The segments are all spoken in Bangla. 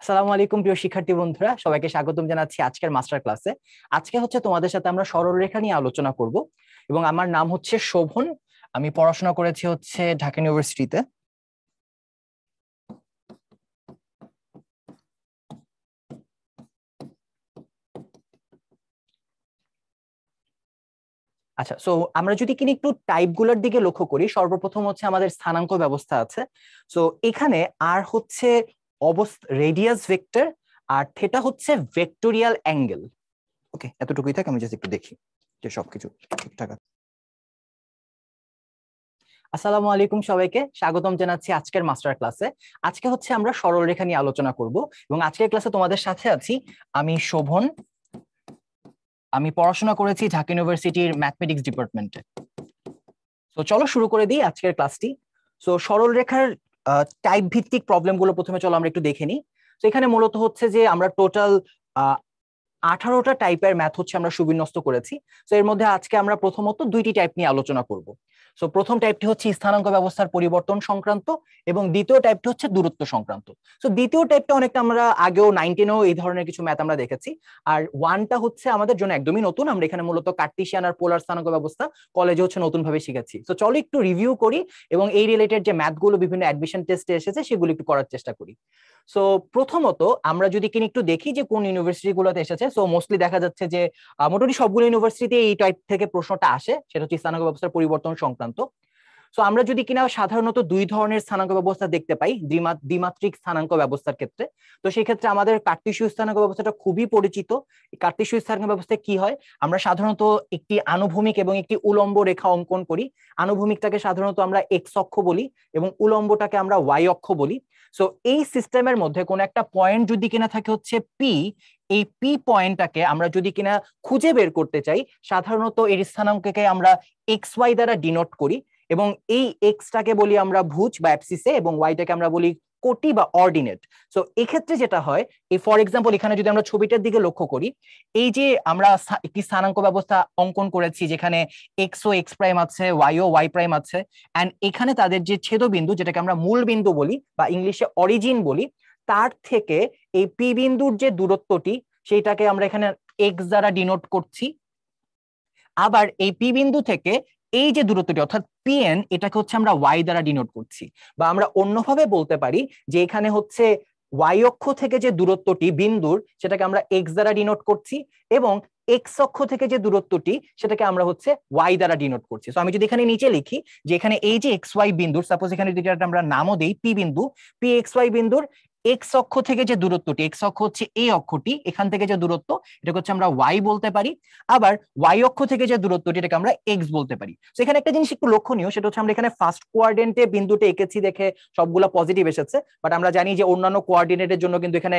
আসসালামু আলাইকুম প্রিয় শিক্ষার্থী বন্ধুরা, সবাইকে স্বাগতম জানাচ্ছি আজকের মাস্টার ক্লাসে। আজকে হচ্ছে তোমাদের সাথে আমরা সরলরেখা নিয়ে আলোচনা করব এবং আমার নাম হচ্ছে শোভন। আমি পড়াশোনা করেছি হচ্ছে ঢাকা ইউনিভার্সিটিতে। আচ্ছা, সো আমরা যদি কিনা একটু টাইপ গুলোর দিকে লক্ষ্য করি, সর্বপ্রথম হচ্ছে আমাদের স্থানাঙ্ক ব্যবস্থা আছে। সো এখানে আর হচ্ছে রেডিয়াস ভেক্টর, আর থিটা হচ্ছে ভেক্টোরিয়াল অ্যাঙ্গেল। ওকে, এতটুকুই থাকে। আমি জাস্ট একটু দেখি যে সবকিছু ঠিকঠাক আছে। আসসালামু আলাইকুম, সবাইকে স্বাগতম জানাচ্ছি আজকের মাস্টার ক্লাসে। আজকে হচ্ছে আমরা সরলরেখা নিয়ে আলোচনা করব এবং আজকের ক্লাসে তোমাদের সাথে আছি আমি শোভন। আমি পড়াশোনা করেছি ঢাকা ইউনিভার্সিটির ম্যাথমেটিক্স ডিপার্টমেন্টে। তো চলো শুরু করে দিই আজকের ক্লাসটি। সো সরলরেখার টাইপ ভিত্তিক প্রবলেমগুলো প্রথমে চলো আমরা একটু দেখে নিই। তো এখানে মূলত হচ্ছে যে আমরা টোটাল 18টা টাইপের ম্যাথ হচ্ছে আমরা সুবিন্যস্ত করেছি। তো এর মধ্যে আজকে আমরা প্রথমত দুইটি টাইপ নিয়ে আলোচনা করব। সো প্রথম টাইপটি হচ্ছে স্থানাঙ্ক ব্যবস্থার পরিবর্তন সংক্রান্ত এবং দ্বিতীয় টাইপটি হচ্ছে দূরত্ব সংক্রান্ত। সো দ্বিতীয় টাইপটা অনেকটা আমরা আগেও 19-এও এই ধরনের কিছু ম্যাথ আমরা দেখেছি, আর ওয়ানটা হচ্ছে আমাদের জন্য একদমই নতুন। আমরা এখানে মূলত কার্টেসিয়ান আর পোলার স্থানাঙ্ক ব্যবস্থা কলেজে হচ্ছে নতুন ভাবে শিখেছি। তো চলো একটু রিভিউ করি এবং এই রিলেটেড যে ম্যাথগুলো বিভিন্ন অ্যাডমিশন টেস্টে এসেছে সেগুলো একটু করার চেষ্টা করি। সো প্রথমত আমরা যদি কিনা একটু দেখি যে কোন ইউনিভার্সিটি গুলোতে এসেছে, সো মোস্টলি দেখা যাচ্ছে যে মোটামুটি সবগুলো ইউনিভার্সিটিতে এই টাইপ থেকে প্রশ্নটা আসে, সেটা হচ্ছে স্থানাঙ্ক ব্যবস্থার পরিবর্তন সংক্রান্ত। সো আমরা যদি কিনা সাধারণত দুই ধরনের স্থানাঙ্ক ব্যবস্থা দেখতে পাই দ্বিমাত্রিক স্থানাঙ্ক ব্যবস্থার ক্ষেত্রে। তো সেই ক্ষেত্রে আমাদের কার্টেসীয় স্থানাঙ্ক ব্যবস্থাটা খুবই পরিচিত। কার্টেসীয় স্থানাঙ্ক ব্যবস্থায় কি হয়, আমরা সাধারণত একটি আনুভূমিক এবং একটি উলম্ব রেখা অঙ্কন করি। আনুভূমিকটাকে সাধারণত আমরা এক্স অক্ষ বলি এবং উলম্বটাকে আমরা ওয়াই অক্ষ বলি। সো এই সিস্টেমের মধ্যে কোন একটা পয়েন্ট যদি কিনা থাকে হচ্ছে পি, এই পি পয়েন্টটাকে আমরা যদি কিনা খুঁজে বের করতে চাই, সাধারণত এর স্থানাঙ্ককে আমরা এক্স ওয়াই দ্বারা ডিনোট করি এবং এই এক্সটাকে বলি আমরা ভুজ বা অ্যাবসিসে এবং ওয়াইটাকে আমরা বলি কোটি বা অর্ডিনেট। সো এক্ষেত্রে যেটা হয়, এই ফর এক্সাম্পল এখানে যদি আমরা ছবিটার দিকে লক্ষ্য করি, এই যে আমরা একটি স্থানাঙ্ক ব্যবস্থা অঙ্কন করেছি যেখানে এক্স ও এক্স প্রাইম আছে, ওয়াই ও ওয়াই প্রাইম আছে, এন্ড এখানে তাদের যে ছেদবিন্দু যেটাকে আমরা মূল বিন্দু বলি বা ইংলিশে অরিজিন বলি, তার থেকে এই পি বিন্দুর যে দূরত্বটি সেইটাকে আমরা এখানে এক্স দ্বারা ডিনোট করছি। আবার এই পি বিন্দু থেকে এই যে দূরত্বটি অর্থাৎ পিএন, এটাকে হচ্ছে আমরা ওয়াই দ্বারা ডিনোট করছি। বা আমরা অন্যভাবে বলতে পারি যে এখানে হচ্ছে ওয়াই অক্ষ থেকে যে দূরত্বটি বিন্দুর সেটাকে আমরা এক্স দ্বারা ডিনোট করছি এবং এক্স অক্ষ থেকে যে দূরত্বটি সেটাকে আমরা হচ্ছে ওয়াই দ্বারা ডিনোট করছি। তো আমি যদি এখানে নিচে লিখি যে এখানে এই যে এক্স ওয়াই বিন্দুর, সাপোজ এখানে যদি আমরা নামও দেই পি বিন্দু, পি এক্স ওয়াই বিন্দুর এক্স অক্ষ থেকে যে দূরত্বটি, এক্স অক্ষ হচ্ছে এই অক্ষটি, এখান থেকে যে দূরত্ব এটাকে হচ্ছে আমরা ওয়াই বলতে পারি। আবার ওয়াই অক্ষ থেকে যে দূরত্বটি এটাকে আমরা এক্স বলতে পারি। তো এখানে একটা জিনিস একটু লক্ষণীয়, সেটা হচ্ছে আমরা এখানে ফার্স্ট কোয়ার্ডিনেটে বিন্দুটা এঁকেছি দেখে সবগুলো পজিটিভ এসেছে, বাট আমরা জানি যে অন্যান্য কোয়ার্ডিনেটের জন্য কিন্তু এখানে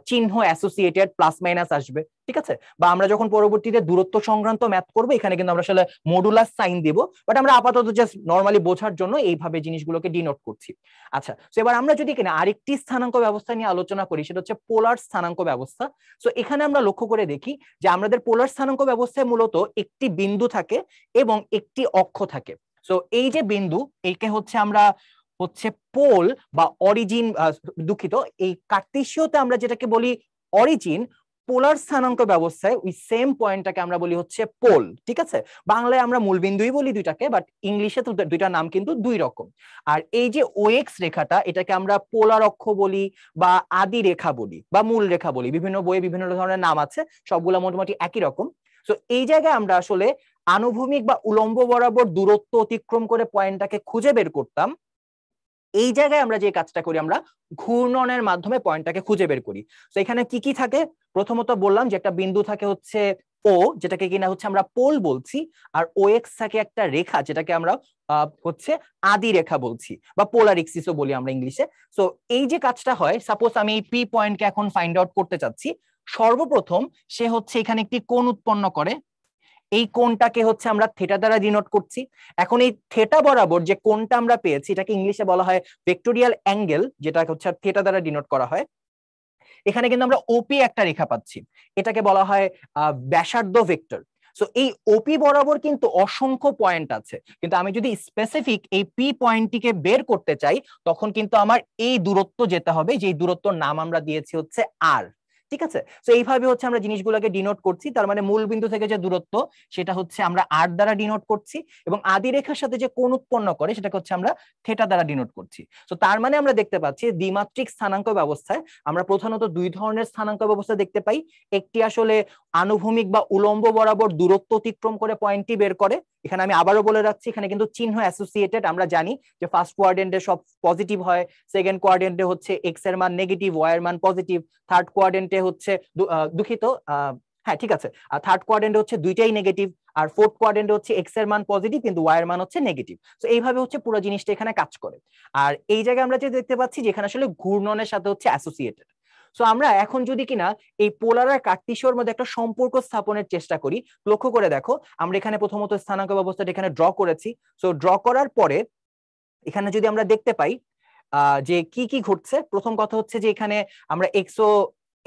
চিহ্ন অ্যাসোসিয়েটেড প্লাস মাইনাস আসবে, ঠিক আছে? বা আমরা যখন পরবর্তীতে দূরত্ব সংক্রান্ত ম্যাথ করবো এখানে কিন্তু আমরা আসলে মডুলাস সাইন দিব, বাট আমরা আপাতত জাস্ট নর্মালি বোঝার জন্য এইভাবে জিনিসগুলোকে ডিনোট করছি। আচ্ছা, তো এবার আমরা যদি কিনা আরেকটি স্থানাঙ্ক ব্যবস্থা নিয়ে আলোচনা করি, সেটা হচ্ছে পোলার স্থানাঙ্ক ব্যবস্থা। তো এখানে আমরা লক্ষ্য করে দেখি যে আমাদের পোলার স্থানাঙ্ক ব্যবস্থায় মূলত একটি বিন্দু থাকে এবং একটি অক্ষ থাকে। সো এই যে বিন্দু, একে হচ্ছে আমরা হচ্ছে পোল বা অরিজিন, দুঃখিত, এই কার্টেসীয়তে আমরা যেটাকে বলি অরিজিন, পোলার স্থানাঙ্ক ব্যবস্থায় ওই সেম পয়েন্টটাকে আমরা বলি হচ্ছে পোল, ঠিক আছে? বাংলায় আমরা মূলবিন্দুই বলি দুইটাকে, বাট ইংলিশে তো দুইটা নাম কিন্তু দুই রকম। আর এই যে ওএক্স রেখাটা, এটাকে আমরা পোলার অক্ষ বলি বা আদি রেখা বলি বা মূল রেখা বলি, বিভিন্ন বইয়ে বিভিন্ন ধরনের নাম আছে, সবগুলা মোটামুটি একই রকম। তো এই জায়গায় আমরা আসলে আনুভূমিক বা উলম্ব বরাবর দূরত্ব অতিক্রম করে পয়েন্টটাকে খুঁজে বের করতাম। এই জায়গায় আমরা যে কাজটা করি, আমরা ঘূর্ণনের মাধ্যমে পয়েন্টটাকে খুঁজে বের করি। তো এখানে কি কি থাকে, প্রথমত বললাম যে একটা বিন্দু থাকে হচ্ছে ও, যেটাকে কিনা হচ্ছে আমরা পোল বলছি, আর ও এক্স থাকে একটা রেখা যেটাকে আমরা হচ্ছে আদি রেখা বলছি বা পোলার এক্সিসও বলি আমরা ইংলিশে। সো এই যে কাজটা হয়, সাপোজ আমি এই পি পয়েন্টকে এখন ফাইন্ড আউট করতে চাচ্ছি, সর্বপ্রথম সে হচ্ছে এখানে একটি কোণ উৎপন্ন করে, এই কোণটাকে হচ্ছে আমরা থিটা দ্বারা ডিনোট করছি। এখন এই থিটা বরাবর যে কোণটা আমরা পেয়েছি এটাকে ইংলিশে বলা হয় ভেক্টোরিয়াল অ্যাঙ্গেল, যেটা হচ্ছে থিটা দ্বারা ডিনোট করা হয়। এখানে কিন্তু আমরা ওপি একটা রেখা পাচ্ছি, এটাকে বলা হয় ব্যাসার্ধ ভেক্টর। সো এই ওপি বরাবর কিন্তু অসংখ্য পয়েন্ট আছে, কিন্তু আমি যদি স্পেসিফিক এই পি পয়েন্টটিকে বের করতে চাই তখন কিন্তু আমার এই দূরত্ব যেতে হবে, যে দূরত্বর নাম আমরা দিয়েছি হচ্ছে আর। ঠিক আছে, তো এইভাবে হচ্ছে আমরা জিনিসগুলোকে ডিনোট করছি। তার মানে মূল বিন্দু থেকে যে দূরত্ব সেটা হচ্ছে আমরা আর দ্বারা ডিনোট করছি, এবং আদি রেখার সাথে যে কোণ উৎপন্ন করে সেটাকে হচ্ছে আমরা থিটা দ্বারা ডিনোট করছি। তো তার মানে আমরা দেখতে পাচ্ছি দ্বিমাত্রিক স্থানাঙ্ক ব্যবস্থায় আমরা প্রধানত দুই ধরনের স্থানাঙ্ক ব্যবস্থা দেখতে পাই। একটি আসলে আনুভূমিক বা উলম্ব বরাবর দূরত্ব অতিক্রম করে পয়েন্টটি বের করে। এখানে আমি আবারও বলে রাখছি, এখানে কিন্তু চিহ্ন অ্যাসোসিয়েটেড। আমরা জানি যে ফার্স্ট কোয়াড্রেন্টে সব পজিটিভ হয়, সেকেন্ড কোয়াড্রেন্টে হচ্ছে এক্স এর মান নেগেটিভ, ওয়াই এর মান পজিটিভ, থার্ড কোয়াড্রেন্টে হচ্ছে দুঃখিত হ্যাঁ ঠিক আছে, থার্ড কোয়াড্রেন্টে হচ্ছে দুইটাই নেগেটিভ, আর ফোর্থ কোয়াড্রেন্টে হচ্ছে এক্স এর মান পজিটিভ কিন্তু ওয়াই এর মান হচ্ছে নেগেটিভ। তো এইভাবে হচ্ছে পুরো জিনিসটা এখানে কাজ করে। আর এই জায়গায় আমরা যে দেখতে পাচ্ছি যে এখানে আসলে ঘূর্ণনের সাথে হচ্ছে অ্যাসোসিয়েটেড। সো আমরা এখন যদি কিনা এই পোলার আর কার্টেসীয়র মধ্যে একটা সম্পর্ক স্থাপনের চেষ্টা করি, লক্ষ্য করে দেখো আমরা এখানে প্রথমত স্থানাঙ্ক ব্যবস্থাটা এখানে ড্র করেছি। সো ড্র করার পরে এখানে যদি আমরা দেখতে পাই যে কি কি ঘটছে, প্রথম কথা হচ্ছে যে এখানে আমরা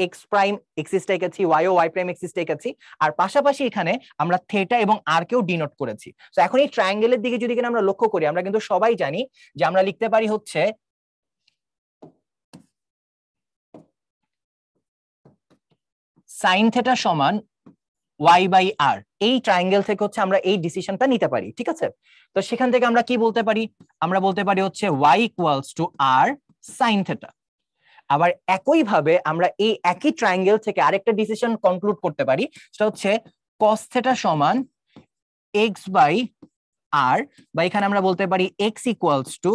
এক্স প্রাইম এক্সিস রেখেছি, ওয়াই প্রাইম এক্সিস রেখেছি, আর পাশাপাশি এখানে আমরা থেটা এবং আর কেও ডিনোট করেছি। তো এখন এই ট্রায়াঙ্গেলের দিকে যদি কিনা আমরা লক্ষ্য করি, আমরা কিন্তু সবাই জানি যে আমরা লিখতে পারি হচ্ছে সাইন থেটা সমান ওয়াই বাই আর। এই ট্রায়াঙ্গেল থেকে হচ্ছে আমরা এই ডিসিশনটা নিতে পারি। ঠিক আছে, তো সেখান থেকে আমরা কি বলতে পারি, আমরা বলতে পারি হচ্ছে y equals to r sine theta. আবার একইভাবে আমরা এই একই ট্রায়াঙ্গেল থেকে আরেকটা ডিসিশন কনক্লুড করতে পারি, সেটা হচ্ছে কস থেটা সমান এক্স বাই আর, বা এখানে আমরা বলতে পারি x equals to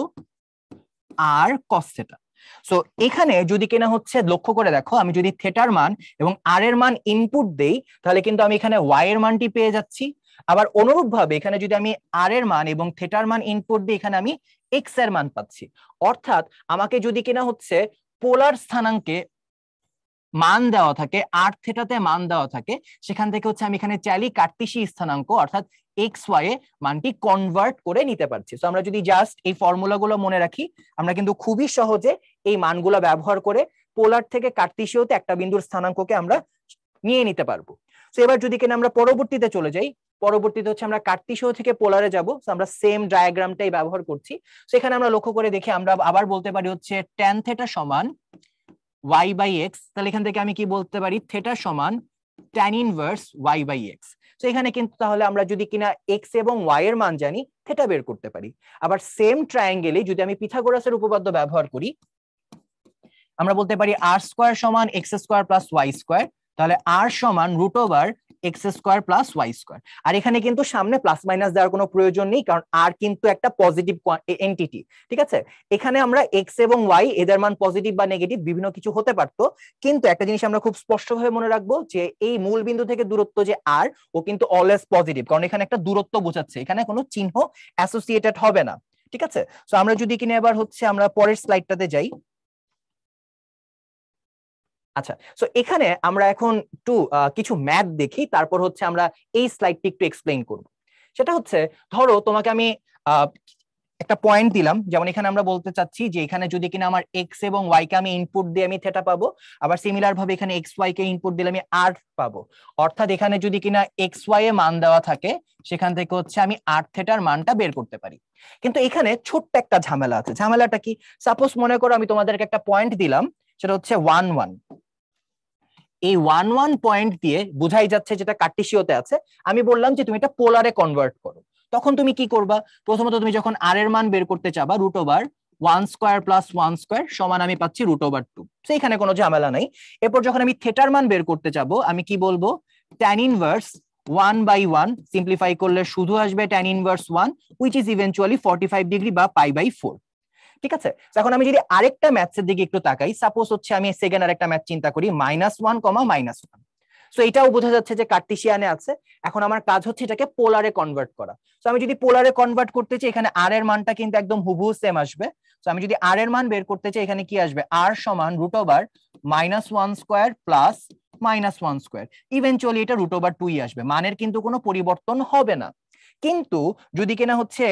r cos theta. So এখানে যদি কিনা হচ্ছে লক্ষ্য করে দেখো, আমি যদি থেটার মান এবং আর এর মান ইনপুট দেই তাহলে কিন্তু আমি এখানে ওয়াই এর মানটি পেয়ে যাচ্ছি। আবার অনুরূপ ভাবে এখানে যদি আমি আর এর মান এবং থেটার মান ইনপুট দিই, এখানে আমি এক্স এর মান পাচ্ছি। অর্থাৎ আমাকে যদি কিনা হচ্ছে পোলার স্থানাঙ্কে মান দেওয়া থাকে, আর থেটাতে মান দেওয়া থাকে, সেখান থেকে হচ্ছে আমি এখানে চাইলে কার্টেসীয় স্থানাঙ্ক অর্থাৎ এক্স ওয়াই এ মানটি কনভার্ট করে নিতে পারছি। তো আমরা যদি জাস্ট এই ফর্মুলাগুলো মনে রাখি, আমরা কিন্তু খুবই সহজে এই মানগুলো ব্যবহার করে পোলার থেকে কার্টেসীয়তে একটা বিন্দুর স্থানাঙ্ককে আমরা নিয়ে নিতে পারবো। তো এবার যদি কিনা আমরা পরবর্তীতে চলে যাই, পরবর্তীতে হচ্ছে আমরা কার্টেসীয় থেকে পোলারে যাব। আমরা সেম ডায়াগ্রামটাই ব্যবহার করছি। সেখানে আমরা লক্ষ্য করে দেখি আমরা আবার বলতে পারি হচ্ছে ট্যান থেটা সমান ওয়াই বাই এক্স। তাহলে এখান থেকে আমি কি বলতে পারি, থেটা সমান tan inverse y by x. তো এখানে কিন্তু তাহলে আমরা যদি কিনা এক্স এবং ওয়াই এর মান জানি, থেটা বের করতে পারি। আবার সেম ট্রায়াঙ্গেলে যদি আমি পিথাগোরাসের উপপাদ্য ব্যবহার করি, আমরা বলতে পারি আর স্কোয়ার সমান X square plus Y square. তাহলে আর সমান root over x square plus Y square. আর এখানে কিন্তু সামনে প্লাস মাইনাস দেওয়ার কোনো প্রয়োজন নেই, কারণ আর কিন্তু একটা পজিটিভ এন্টিটি। ঠিক আছে, এখানে আমরা এক্স এবং ওয়াই এদের মান পজিটিভ বা নেগেটিভ বিভিন্ন কিছু হতে পারতো, কিন্তু একটা জিনিস আমরা খুব স্পষ্টভাবে মনে রাখবো যে এই মূল বিন্দু থেকে দূরত্ব যে আর, ও কিন্তু অলওয়েজ পজিটিভ, কারণ এখানে একটা দূরত্ব বোঝাচ্ছে, এখানে কোনো চিহ্ন অ্যাসোসিয়েটেড হবে না। ঠিক আছে, তো আমরা যদি কিনা এবার হচ্ছে আমরা পরের স্লাইডটাতে যাই। আচ্ছা, সো এখানে আমরা এখন একটু কিছু ম্যাথ দেখি, তারপর হচ্ছে আমরা এই স্লাইডটি একটু এক্সপ্লেইন করব। সেটা হচ্ছে, ধরো তোমাকে আমি একটা পয়েন্ট দিলাম, যেমন এখানে আমরা বলতে চাচ্ছি যে এখানে যদি কিনা আমার এক্স এবং ওয়াই কে আমি ইনপুট দিয়ে আমি থেটা পাবো, আবার সিমিলার ভাবে এখানে এক্স ওয়াই কে ইনপুট দিলে আমি আর পাবো। অর্থাৎ এখানে যদি কিনা এক্স ওয়াই এ মান দেওয়া থাকে, সেখান থেকে হচ্ছে আমি আর থেটার মানটা বের করতে পারি। কিন্তু এখানে ছোট্ট একটা ঝামেলা আছে। ঝামেলাটা কি? সাপোজ মনে করো আমি তোমাদেরকে একটা পয়েন্ট দিলাম, সেটা হচ্ছে 1 1। এই 1 1 পয়েন্ট দিয়ে বোঝাই যাচ্ছে যেটা কার্টেসীয়তে আছে। আমি বললাম যে তুমি এটা পোলারে কনভার্ট করো। তখন তুমি কি করবা? প্রথমত তুমি যখন আর এর মান বের করতে চাবা, root over 1 square plus 1 square সমান আমি পাচ্ছি রুট ওভার 2। সেইখানে কোনো ঝামেলা নাই। এরপর যখন আমি থেটার মান বের করতে যাবো, আমি কি বলবো? ট্যান ইনভার্স 1 বাই 1 সিম্পলিফাই করলে শুধু আসবে tan inverse 1, which is eventually 45 degree বা পাই বাই 4। ঠিক আছে, এখন আমি যদি আরেকটা ম্যাথসের দিকে একটু তাকাই, সাপোজ হচ্ছে আমি সেকেন্ড আরেকটা ম্যাথ চিন্তা করি, -1, -1। সো এটাও বোঝা যাচ্ছে যে কার্টেসিয়ানে আছে। এখন আমার কাজ হচ্ছে এটাকে পোলারে কনভার্ট করা। সো আমি যদি পোলারে কনভার্ট করতে চাই, এখানে আর এর মানটা কিন্তু একদম হুবহু সেম আসবে। সো আমি যদি আর এর মান বের করতে চাই, এখানে কি আসবে? আর সমান root over -1 square plus -1 square. Eventually এটা রুট ওভার 2ই আসবে, মানের কিন্তু কোনো পরিবর্তন হবে না। কিন্তু যদি কিনা হচ্ছে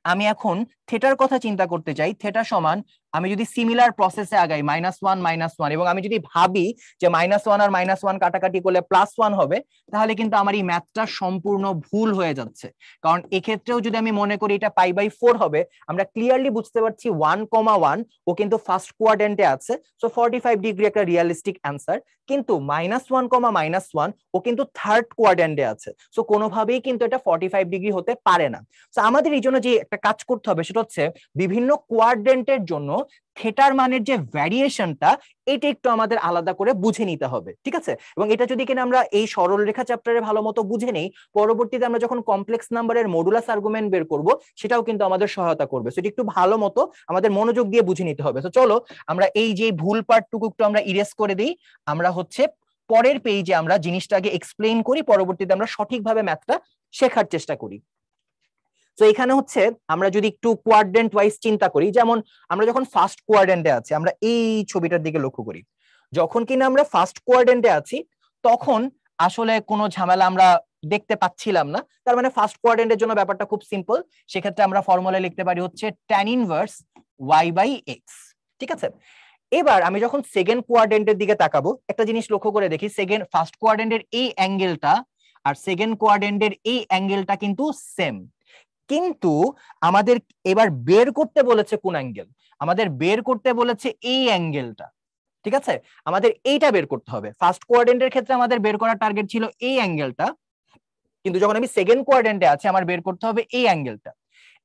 আমি এখন থেটার কথা চিন্তা করতে চাই, থেটা সমান আমি যদি সিমিলার প্রসেসে আগাই -1 এবং আমি যদি ভাবি যে -1 আর -1 কাটাকাটি করলে +1 হবে, তাহলে কিন্তু আমার এই ম্যাথটা সম্পূর্ণ ভুল হয়ে যাচ্ছে। কারণ এক্ষেত্রেও যদি আমি মনে করি এটা π/4 হবে, আমরা ক্লিয়ারলি বুঝতে পারছি 1,1 ও কিন্তু ফার্স্ট কোয়াড্রেন্টে আছে, সো 45 ডিগ্রি একটা রিয়েলিস্টিক অ্যান্সার। কিন্তু -1, ও কিন্তু থার্ড কোয়াড্রেন্টে আছে, সো কোনোভাবেই কিন্তু এটা 45 ডিগ্রি হতে পারে না। সো আমাদের এই জন্য যে একটা কাজ করতে হবে সেটা হচ্ছে বিভিন্ন কোয়াড্রেন্টের জন্য থেটার মানের যে ভ্যারিয়েশনটা, এটা একটু আমাদের আলাদা করে বুঝে নিতে হবে, ঠিক আছে? এবং এটা যদি কিনা আমরা এই সরলরেখা চ্যাপ্টারে ভালো মতো বুঝে নেই, পরবর্তীতে আমরা যখন কমপ্লেক্স নাম্বারের মডুলাস আর্গুমেন্ট বের করব, সেটাও কিন্তু আমাদের সহায়তা করবে। সো এটা একটু ভালো মতো আমাদের মনোযোগ দিয়ে বুঝে নিতে হবে। তো চলো আমরা এই যে ভুল পার্টটুকু একটু আমরা ইরেজ করে দিই। আমরা হচ্ছে পরের পেজে আমরা জিনিসটাকে এক্সপ্লেইন করি, পরবর্তীতে আমরা সঠিকভাবে ম্যাথটা শেখার চেষ্টা করি। তো এখানে হচ্ছে আমরা যদি একটু কোয়াড্রেন্ট ওয়াইজ চিন্তা করি, যেমন আমরা যখন ফার্স্ট কোয়াড্রেন্টে আছি, আমরা এই ছবিটার দিকে লক্ষ্য করি, যখন কিনা আমরা ফার্স্ট কোয়াড্রেন্টে আছি তখন আসলে কোনো ঝামেলা আমরা দেখতে পাচ্ছিলাম না। তার মানে ফার্স্ট কোয়াড্রেন্টের জন্য ব্যাপারটা খুব সিম্পল। সেক্ষেত্রে আমরা ফর্মুলা লিখতে পারি হচ্ছে tan ইনভার্স y/x, ঠিক আছে? এবার আমি যখন সেকেন্ড কোয়াড্রেন্টের দিকে তাকাবো, একটা জিনিস লক্ষ্য করে দেখি, ফার্স্ট কোয়াড্রেন্টের এই অ্যাঙ্গেলটা আর সেকেন্ড কোয়াড্রেন্টের এই অ্যাঙ্গেলটা কিন্তু সেম, কিন্তু আমাদের এবার বের করতে বলেছে কোন অ্যাঙ্গেল? আমাদের বের করতে বলেছে এই অ্যাঙ্গেলটা, ঠিক আছে? আমাদের এইটা বের করতে হবে। ফার্স্ট কোয়াড্রেন্টের ক্ষেত্রে আমাদের বের করার টার্গেট ছিল এই অ্যাঙ্গেলটা, কিন্তু যখন আমি সেকেন্ড কোয়াড্রেন্টে আছি আমার বের করতে হবে এই অ্যাঙ্গেলটা।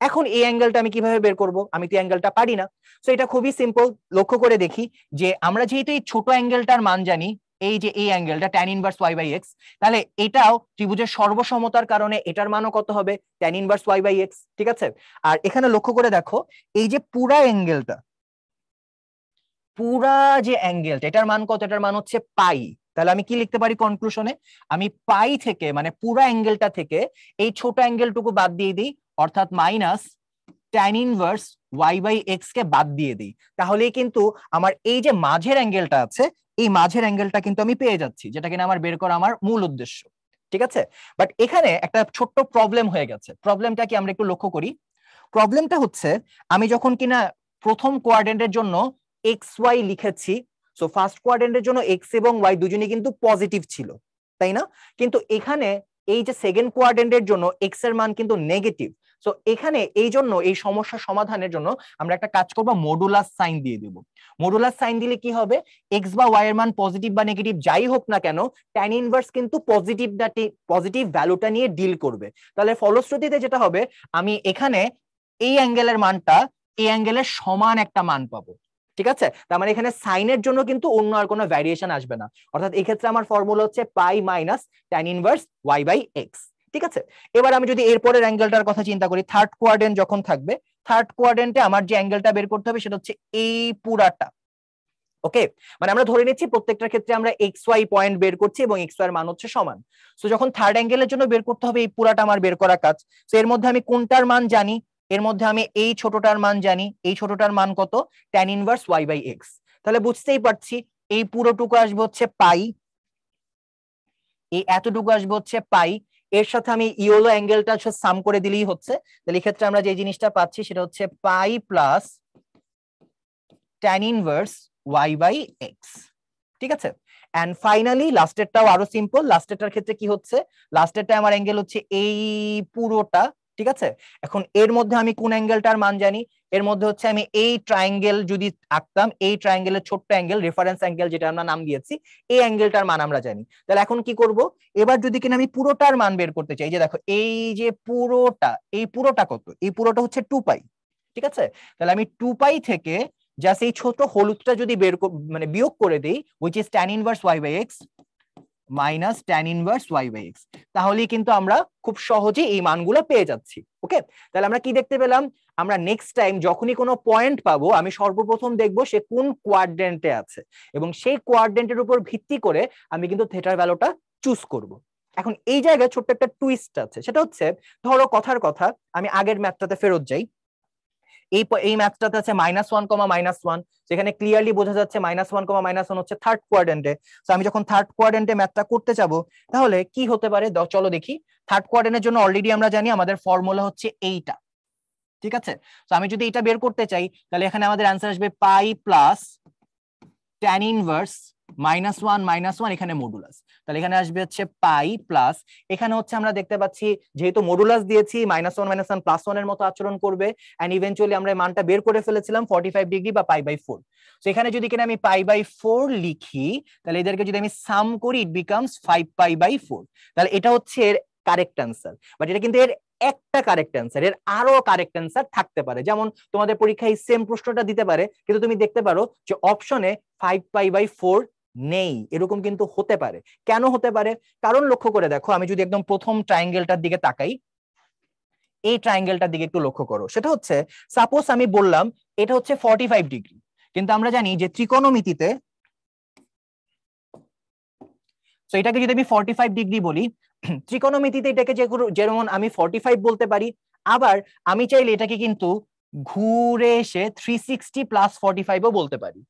এখন এই অ্যাঙ্গেলটা আমি কিভাবে বের করব? আমি তো অ্যাঙ্গেলটা পারি না। সো এটা খুবই সিম্পল, লক্ষ্য করে দেখি যে আমরা যেহেতু এই ছোট অ্যাঙ্গেলটার মান জানি, এই যে এই অ্যাঙ্গেলটা tan ইনভার্স y/x, তাহলে এটাও ত্রিভুজের সর্বসমতার কারণে এটার মানও কত হবে? tan ইনভার্স y/x, ঠিক আছে? আর এখানে লক্ষ্য করে দেখো, এই যে পুরা অ্যাঙ্গেলটা, পুরা যে অ্যাঙ্গেলটা, এটার মান কত? এটার মান হচ্ছে পাই। তাহলে আমি কি লিখতে পারি কনক্লুশনে? আমি পাই থেকে, মানে পুরা অ্যাঙ্গেলটা থেকে এই ছোট অ্যাঙ্গেলটুকু বাদ দিয়ে দিই, অর্থাৎ মাইনাস tan ইনভার্স y/x কে বাদ দিয়ে দিই, তাহলেই কিন্তু আমার এই যে মাঝের অ্যাঙ্গেলটা আছে, এই মাঝের অ্যাঙ্গেলটা কিন্তু আমি পেয়ে যাচ্ছি, যেটা কিনা আমার বের করা আমার মূল উদ্দেশ্য, ঠিক আছে? বাট এখানে একটা ছোট্ট প্রবলেম হয়ে গেছে। প্রবলেমটা কি আমরা একটু লক্ষ্য করি। প্রবলেমটা হচ্ছে আমি যখন কিনা প্রথম কোয়াড্রেন্টের জন্য xy লিখেছি, সো ফার্স্ট কোয়াড্রেন্টের জন্য x এবং y দুজনেই কিন্তু পজিটিভ ছিল, তাই না? কিন্তু এখানে এই যে সেকেন্ড কোয়াড্রেন্টের জন্য x এর মান কিন্তু নেগেটিভ। সো এখানে এই জন্য এই সমস্যা সমাধানের জন্য আমরা একটা কাজ করব, মডুলাস সাইন দিয়ে দেব। মডুলাস সাইন দিলে কি হবে? x বা y এর মান পজিটিভ বা নেগেটিভ যাই হোক না কেন, tan ইনভার্স কিন্তু পজিটিভ ভ্যালুটা নিয়ে ডিল করবে। তাহলে ফলশ্রুতিতে যেটা হবে, আমি এখানে এই অ্যাঙ্গেলের মানটা এই অ্যাঙ্গেলের সমান একটা মান পাবো, ঠিক আছে? তার মানে এখানে সাইনের জন্য কিন্তু অন্য আর কোনো ভ্যারিয়েশন আসবে না, অর্থাৎ এই ক্ষেত্রে আমার ফর্মুলা হচ্ছে পাই মাইনাস tan ইনভার্স y/x, ঠিক আছে? এবার আমি যদি এরপরের অ্যাঙ্গেলটার কথা চিন্তা করি, থার্ড কোয়াড্রেন্ট যখন থাকবে, থার্ড কোয়াড্রেন্টে আমার যে অ্যাঙ্গেলটা বের করতে হবে সেটা হচ্ছে এই পুরাটা, ওকে? মানে আমরা ধরে নিচ্ছি প্রত্যেকটার ক্ষেত্রে আমরা xy পয়েন্ট বের করছি এবং xy এর মান হচ্ছে সমান। সো যখন থার্ড অ্যাঙ্গেলের জন্য বের করতে হবে, এই পুরাটা আমার বের করা কাজ। সো এর মধ্যে আমি কোনটার মান জানি? এর মধ্যে আমি এই ছোটটার মান জানি। এই ছোটটার মান কত? tan inverse y/x। তাহলে বুঝতেই পারছি এই পুরোটুকু আসবে হচ্ছে পাই, এই এতটুকু আসবে হচ্ছে পাই, এর সাথে আমি ইয়োলো অ্যাঙ্গেলটা সাম করে দিলেই হচ্ছে। তাহলে এই ক্ষেত্রে আমরা যে জিনিসটা পাচ্ছি সেটা হচ্ছে পাই প্লাস tan ইনভার্স y/x, ঠিক আছে? এন্ড ফাইনালি লাস্টেরটাও আরো সিম্পল। লাস্টেরটার ক্ষেত্রে কি হচ্ছে? লাস্টেরটা আমার অ্যাঙ্গেল হচ্ছে এই পুরোটা, ঠিক আছে? এখন এর মধ্যে আমি কোন অ্যাঙ্গেলটার মান জানি? এর মধ্যে হচ্ছে আমি এই ট্রায়াঙ্গেল যদি আঁকতাম, এই ট্রায়াঙ্গেলের ছোট্ট অ্যাঙ্গেল, রেফারেন্স অ্যাঙ্গেল যেটা আমরা নাম দিয়েছি, এই অ্যাঙ্গেলটার মান আমরা জানি। তাহলে এখন কি করব? এবার যদি কিনা আমি পুরোটার মান বের করতে চাই, যে দেখো এই যে পুরোটা, এই পুরোটা কত? এই পুরোটা হচ্ছে 2π, ঠিক আছে? তাহলে আমি 2π থেকে জাস্ট এই ছোট হলুদটা যদি মানে বিয়োগ করে দেই, which is tan inverse y/x minus tan inverse y/x, তাহলেই কিন্তু আমরা খুব সহজে এই মানগুলো পেয়ে যাচ্ছি, ওকে? তাহলে আমরা কি দেখতে পেলাম? আমরা নেক্সট টাইম যখনই কোনো পয়েন্ট পাবো, আমি সর্বপ্রথম দেখব সে কোন কোয়াড্রেন্টে আছে, এবং সেই কোয়াড্রেন্টের উপর ভিত্তি করে আমি কিন্তু থিটার ভ্যালুটা চুজ করব। এখন এই জায়গায় ছোট্ট একটা টুইস্ট আছে, সেটা হচ্ছে, ধরো কথার কথা আমি আগের ম্যাথটাতে ফেরত যাই। এই ম্যাথটাতে আছে -1, যেখানে ক্লিয়ারলি বোঝা যাচ্ছে -1, হচ্ছে থার্ড কোয়াড্রেন্টে। তো আমি যখন থার্ড কোয়াড্রেন্টে ম্যাথটা করতে যাব, তাহলে কি হতে পারে চলো দেখি। থার্ড কোয়াড্রেন্টের জন্য অলরেডি আমরা জানি আমাদের ফর্মুলা হচ্ছে এইটা, ঠিক আছে, তো আমি যদি এটা বের করতে চাই তাহলে এখানে আমাদের অ্যান্সার আসবে পাই প্লাস tan ইনভার্স -1 এখানে মডুলাস, তাহলে এখানে আসবে হচ্ছে পাই প্লাস, এখানে হচ্ছে আমরা দেখতে পাচ্ছি যেহেতু মডুলাস দিয়েছি -1 +1 এর মতো আচরণ করবে, এন্ড ইভেন্চুয়ালি আমরা মানটা বের করে ফেলেছিলাম 45 ডিগ্রি বা π/4। তো এখানে যদি কিনা আমি π/4 লিখি তাহলে এদেরকে যদি আমি সাম করি ইট বিকামস 5π/4, তাহলে এটা হচ্ছে এর কারেক্ট অ্যান্সার। বাট এটা কিন্তু এর একটা কারেক্ট অ্যান্সার, এর আরো কারেক্ট অ্যান্সার থাকতে পারে, যেমন তোমাদের পরীক্ষায় সেম প্রশ্নটা দিতে পারে কিন্তু তুমি দেখতে পারো যে অপশনে 5π/4 নেই, এরকম কিন্তু হতে পারে। কেন হতে পারে? কারণ লক্ষ্য করে দেখো, আমি যদি একদম প্রথম ট্রায়াঙ্গেলটার দিকে তাকাই, এই ট্রায়াঙ্গেলটার দিকে একটু লক্ষ্য করো, সেটা হচ্ছে সাপোজ আমি বললাম এটা হচ্ছে 45 ডিগ্রি, কিন্তু আমরা জানি যে ত্রিকোণমিতিতে, তো এটাকে যদি আমি 45 ডিগ্রি বলি, ত্রিকোণমিতিতে এটাকে যেমন আমি 45 বলতে পারি, আবার আমি চাইলে এটাকে কিন্তু ঘুরে এসে 360 + 45ও বলতে পারি।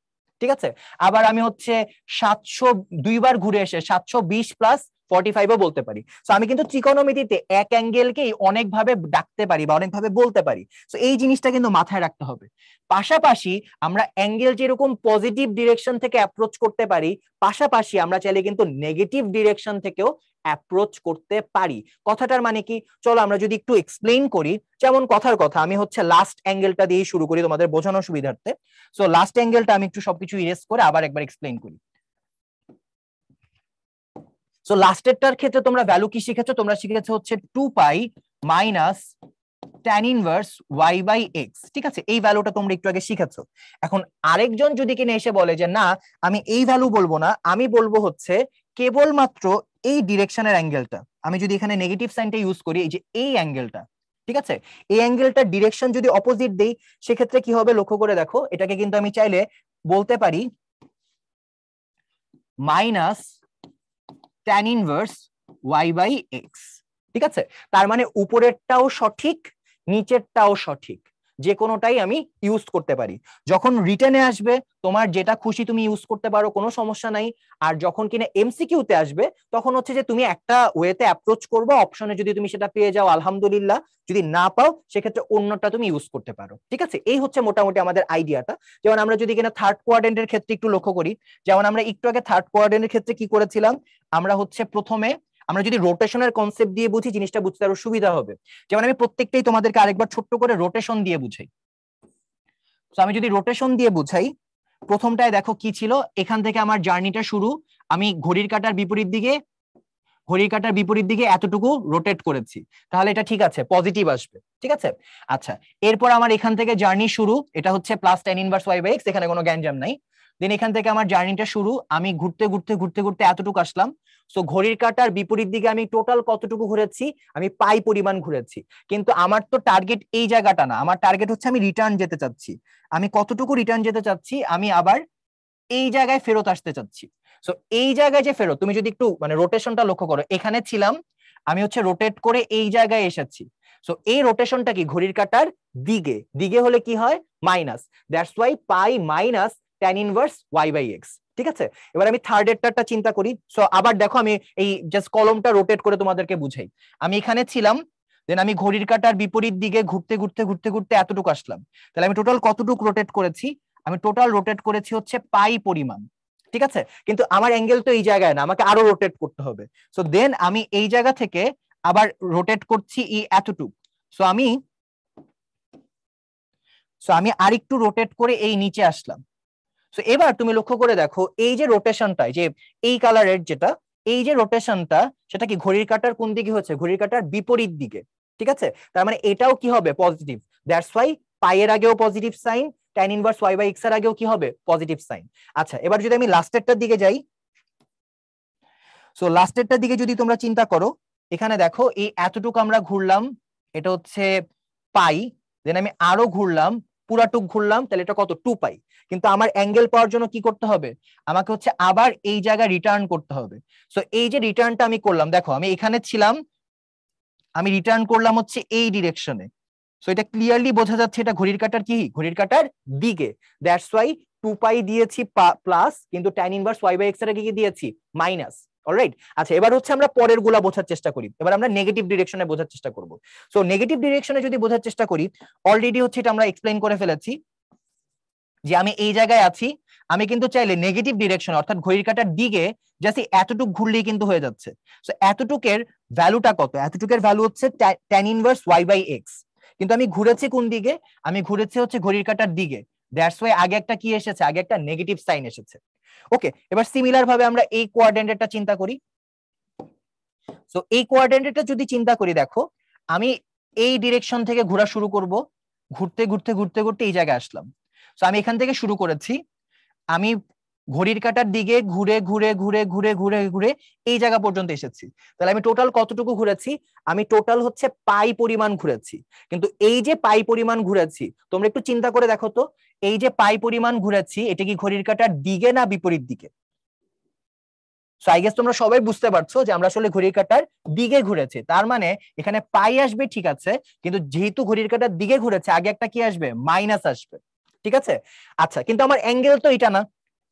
ঠিক আছে, আবার আমি হচ্ছে 700 দুইবার ঘুরে এসে 720 + 45ও বলতে পারি। তো আমি কিন্তু ত্রিকোণমিতিতে এক অ্যাঙ্গেলকেই অনেকভাবে ডাকতে পারি বা অনেকভাবে বলতে পারি। তো এই জিনিসটা কিন্তু মাথায় রাখতে হবে। পাশাপাশি আমরা অ্যাঙ্গেল যেরকম পজিটিভ ডিরেকশন থেকে অ্যাপ্রোচ করতে পারি, পাশাপাশি আমরা চাইলে কিন্তু নেগেটিভ ডিরেকশন থেকেও অ্যাপ্রোচ করতে পারি। কথাটার মানে কি, চলো আমরা যদি একটু এক্সপ্লেইন করি। যেমন কথার কথা, আমি হচ্ছে লাস্ট অ্যাঙ্গেলটা দিয়ে শুরু করি তোমাদের বোঝানোর সুবিধার্থে। সো লাস্ট অ্যাঙ্গেলটা আমি একটু সবকিছু ইরেজ করে আবার একবার এক্সপ্লেইন করি। সো লাস্টেরটার ক্ষেত্রে তোমরা ভ্যালু কি শিখেছো? তোমরা শিখেছো হচ্ছে 2π - tan ইনভার্স y/x। ঠিক আছে, এই ভ্যালুটা তোমরা একটু আগে শিখেছো। এখন আরেকজন যদি কিনা এসে বলে যে না, আমি এই ভ্যালু বলবো না, আমি বলবো হচ্ছে কেবলমাত্র এই ডিরেকশনের অ্যাঙ্গেলটা, আমি যদি এখানে নেগেটিভ সাইনটা ইউজ করি, এই যে এই অ্যাঙ্গেলটা, ঠিক আছে, এই অ্যাঙ্গেলটার ডিরেকশন যদি অপোজিট দেই সেক্ষেত্রে কি হবে লক্ষ্য করে দেখো, এটাকে কিন্তু আমি চাইলে বলতে পারি -tan ইনভার্স y/x। ঠিক আছে, তার মানে উপরেরটাও সঠিক, নিচেরটাও সঠিক, যে কোনোটাই আমি ইউজ করতে পারি। যখন রিটেনে আসবে তোমার যেটা খুশি তুমি ইউজ করতে পারো, কোনো সমস্যা নাই। আর যখন কিনা এমসিকিউতে আসবে তখন হচ্ছে যে তুমি একটা ওয়েতে অ্যাপ্রোচ করবে, অপশনে যদি তুমি সেটা পেয়ে যাও আলহামদুলিল্লাহ, যদি না পাও সেক্ষেত্রে অন্যটা তুমি ইউজ করতে পারো। ঠিক আছে, এই হচ্ছে মোটামুটি আমাদের আইডিয়াটা। যেমন আমরা যদি কিনা থার্ড কোয়াড্রেন্টের ক্ষেত্রে একটু লক্ষ্য করি, যেমন আমরা একটু আগে থার্ড কোয়াড্রেন্টের ক্ষেত্রে কি করেছিলাম, আমরা হচ্ছে প্রথমে আমরা যদি রোটেশনের কনসেপ্ট দিয়ে বুঝি জিনিসটা বুঝতে আরো সুবিধা হবে। যেমন আমি প্রত্যেকটাই তোমাদেরকে আরেকবার ছোট্ট করে রোটেশন দিয়ে বুঝাই। তো আমি যদি রোটেশন দিয়ে বুঝাই, প্রথমটায় দেখো কি ছিল, এখান থেকে আমার জার্নিটা শুরু, আমি ঘড়ির কাঁটার বিপরীত দিকে এতটুকু রোটেট করেছি, তাহলে এটা ঠিক আছে, পজিটিভ আসবে। ঠিক আছে, আচ্ছা, এরপর আমার এখান থেকে জার্নি শুরু, এটা হচ্ছে +tan ইনভার্স y/x, এখানে কোনো গ্যাঞ্জাম নাই। দেন এখান থেকে আমার জার্নিটা শুরু, আমি ঘুরতে ঘুরতে ঘুরতে ঘুরতে এতটুকু আসলাম। সো ঘড়ির কাঁটার বিপরীত দিকে আমি টোটাল কতটুকু ঘুরেছি, আমি পাই পরিমাণ ঘুরেছি। কিন্তু আমার তো টার্গেট এই জায়গাটা না, আমার টার্গেট হচ্ছে আমি রিটার্ন যেতে চাচ্ছি। আমি কতটুকু রিটার্ন যেতে চাচ্ছি, আমি আবার এই জায়গায় ফেরত আসতে চাচ্ছি। সো এই জায়গায় যে ফেরত, তুমি যদি একটু মানে রোটেশনটা লক্ষ্য করো, এখানে ছিলাম, আমি হচ্ছে রোটেট করে এই জায়গায় এসেছি। সো এই রোটেশনটা কি ঘড়ির কাঁটার দিকে, দিকে হলে কি হয় minus, that's y pi -tan inverse y/x। ঠিক আছে, এবার আমি থার্ড এরটা চিন্তা করি। সো আবার দেখো, আমি এই জাস্ট কলমটা রোটেট করে তোমাদেরকে বুঝাই। আমি এখানে ছিলাম, দেন আমি ঘড়ির কাঁটার বিপরীত দিকে ঘুরতে ঘুরতে ঘুরতে ঘুরতে এতটুকু আসলাম। তাহলে আমি টোটাল কতটুকু রোটেট করেছি, আমি টোটাল রোটেট করেছি হচ্ছে পাই পরিমাণ। ঠিক আছে, কিন্তু আমার অ্যাঙ্গেল তো এই জায়গায় না, আমাকে আরো রোটেট করতে হবে। সো দেন আমি এই জায়গা থেকে আবার রোটেট করছি এতটুকু। সো আমি আরেকটু রোটেট করে এই নিচে আসলাম। সো এবার তুমি লক্ষ্য করে দেখো, এই যে রোটেশনটা, যে এই কালারের যেটা, এই যে রোটেশনটা, সেটা কি ঘড়ির কাঁটার কোন দিকে হচ্ছে, ঘড়ির কাঁটার বিপরীত দিকে। ঠিক আছে, তার মানে এটাও কি হবে পজিটিভ, দ্যাটস ওয়াই পাই এর আগেও positive sign, tan inverse y/x এর আগেও কি হবে পজিটিভ সাইন। আচ্ছা, এবার যদি আমি লাস্টেরটার দিকে যাই, সো লাস্টেরটার দিকে যদি তোমরা চিন্তা করো, এখানে দেখো এই এতটুকু আমরা ঘুরলাম, এটা হচ্ছে পাই, দেন আমি আরো ঘুরলাম, পুরাটুক ঘুরলাম, তাহলে এটা কত 2π। কিন্তু আমার অ্যাঙ্গেল পাওয়ার জন্য কি করতে হবে, আমাকে হচ্ছে আবার এই জায়গায় রিটার্ন করতে হবে। সো এই যে রিটার্নটা আমি করলাম, দেখো আমি এখানে ছিলাম, আমি রিটার্ন করলাম হচ্ছে এই ডিরেকশনে। সো এটা ক্লিয়ারলি বোঝা যাচ্ছে এটা ঘড়ির কাঁটার কি, ঘড়ির কাঁটার দিকে, দ্যাটস ওয়াই 2π দিয়েছি প্লাস, কিন্তু tan ইনভার্স y/x এর কি দিয়েছি মাইনাস। অলরাইট। আচ্ছা, এবার হচ্ছে আমরা পরের গুলা বোঝার চেষ্টা করি। এবার আমরা নেগেটিভ ডিরেকশনে বোঝার চেষ্টা করব। সো নেগেটিভ ডিরেকশনে যদি বোঝার চেষ্টা করি, অলরেডি হচ্ছে এটা আমরা এক্সপ্লেইন করে ফেলেছি যে আমি এই জায়গায় আছি, আমি কিন্তু চাইলে নেগেটিভ ডিরেকশন অর্থাৎ ঘড়ির কাঁটার দিকে জাস্ট এতটুক ঘুরলেই কিন্তু হয়ে যাচ্ছে। সো এতটুকের ভ্যালুটা কত? এতটুকের ভ্যালু হচ্ছে tan ইনভার্স y/x। কিন্তু আমি ঘুরেছি কোন দিকে? আমি ঘুরেছি হচ্ছে ঘড়ির কাঁটার দিকে। দ্যাটস ওয়াই আগে একটা কি এসেছে? আগে একটা নেগেটিভ সাইন এসেছে। ওকে, এবার সিমিলার ভাবে আমরা এই কোয়াড্রেন্টেটা চিন্তা করি। সো এই কোয়াড্রেন্টেটা যদি চিন্তা করি, দেখো আমি এই ডিরেকশন থেকে ঘোরা শুরু করব, ঘুরতে ঘুরতে ঘুরতে ঘুরতে এই জায়গায় আসলাম। সো আমি এখান থেকে শুরু করেছি, আমি ঘড়ির কাঁটার দিকে ঘুরে ঘুরে ঘুরে ঘুরে ঘুরে ঘুরে এই জায়গা পর্যন্ত এসেছি। তাহলে আমি টোটাল কতটুকু ঘুরেছি? আমি টোটাল হচ্ছে পাই পরিমাণ ঘুরেছি। কিন্তু এই যে পাই পরিমাণ ঘুরেছি, তোমরা একটু চিন্তা করে দেখো তো, এই যে পাই পরিমাণ ঘুরেছি, এটা কি ঘড়ির কাঁটার দিকে না বিপরীত দিকে? সো আই গেস তোমরা সবাই বুঝতে পারছো যে আমরা আসলে ঘড়ির কাঁটার দিকে ঘুরেছি। তার মানে এখানে পাই আসবে, ঠিক আছে, কিন্তু যেহেতু ঘড়ির কাঁটার দিকে ঘুরেছে, আগে একটা কি আসবে? মাইনাস আসবে, ঠিক আছে। আচ্ছা, কিন্তু আমার অ্যাঙ্গেল তো এটা না,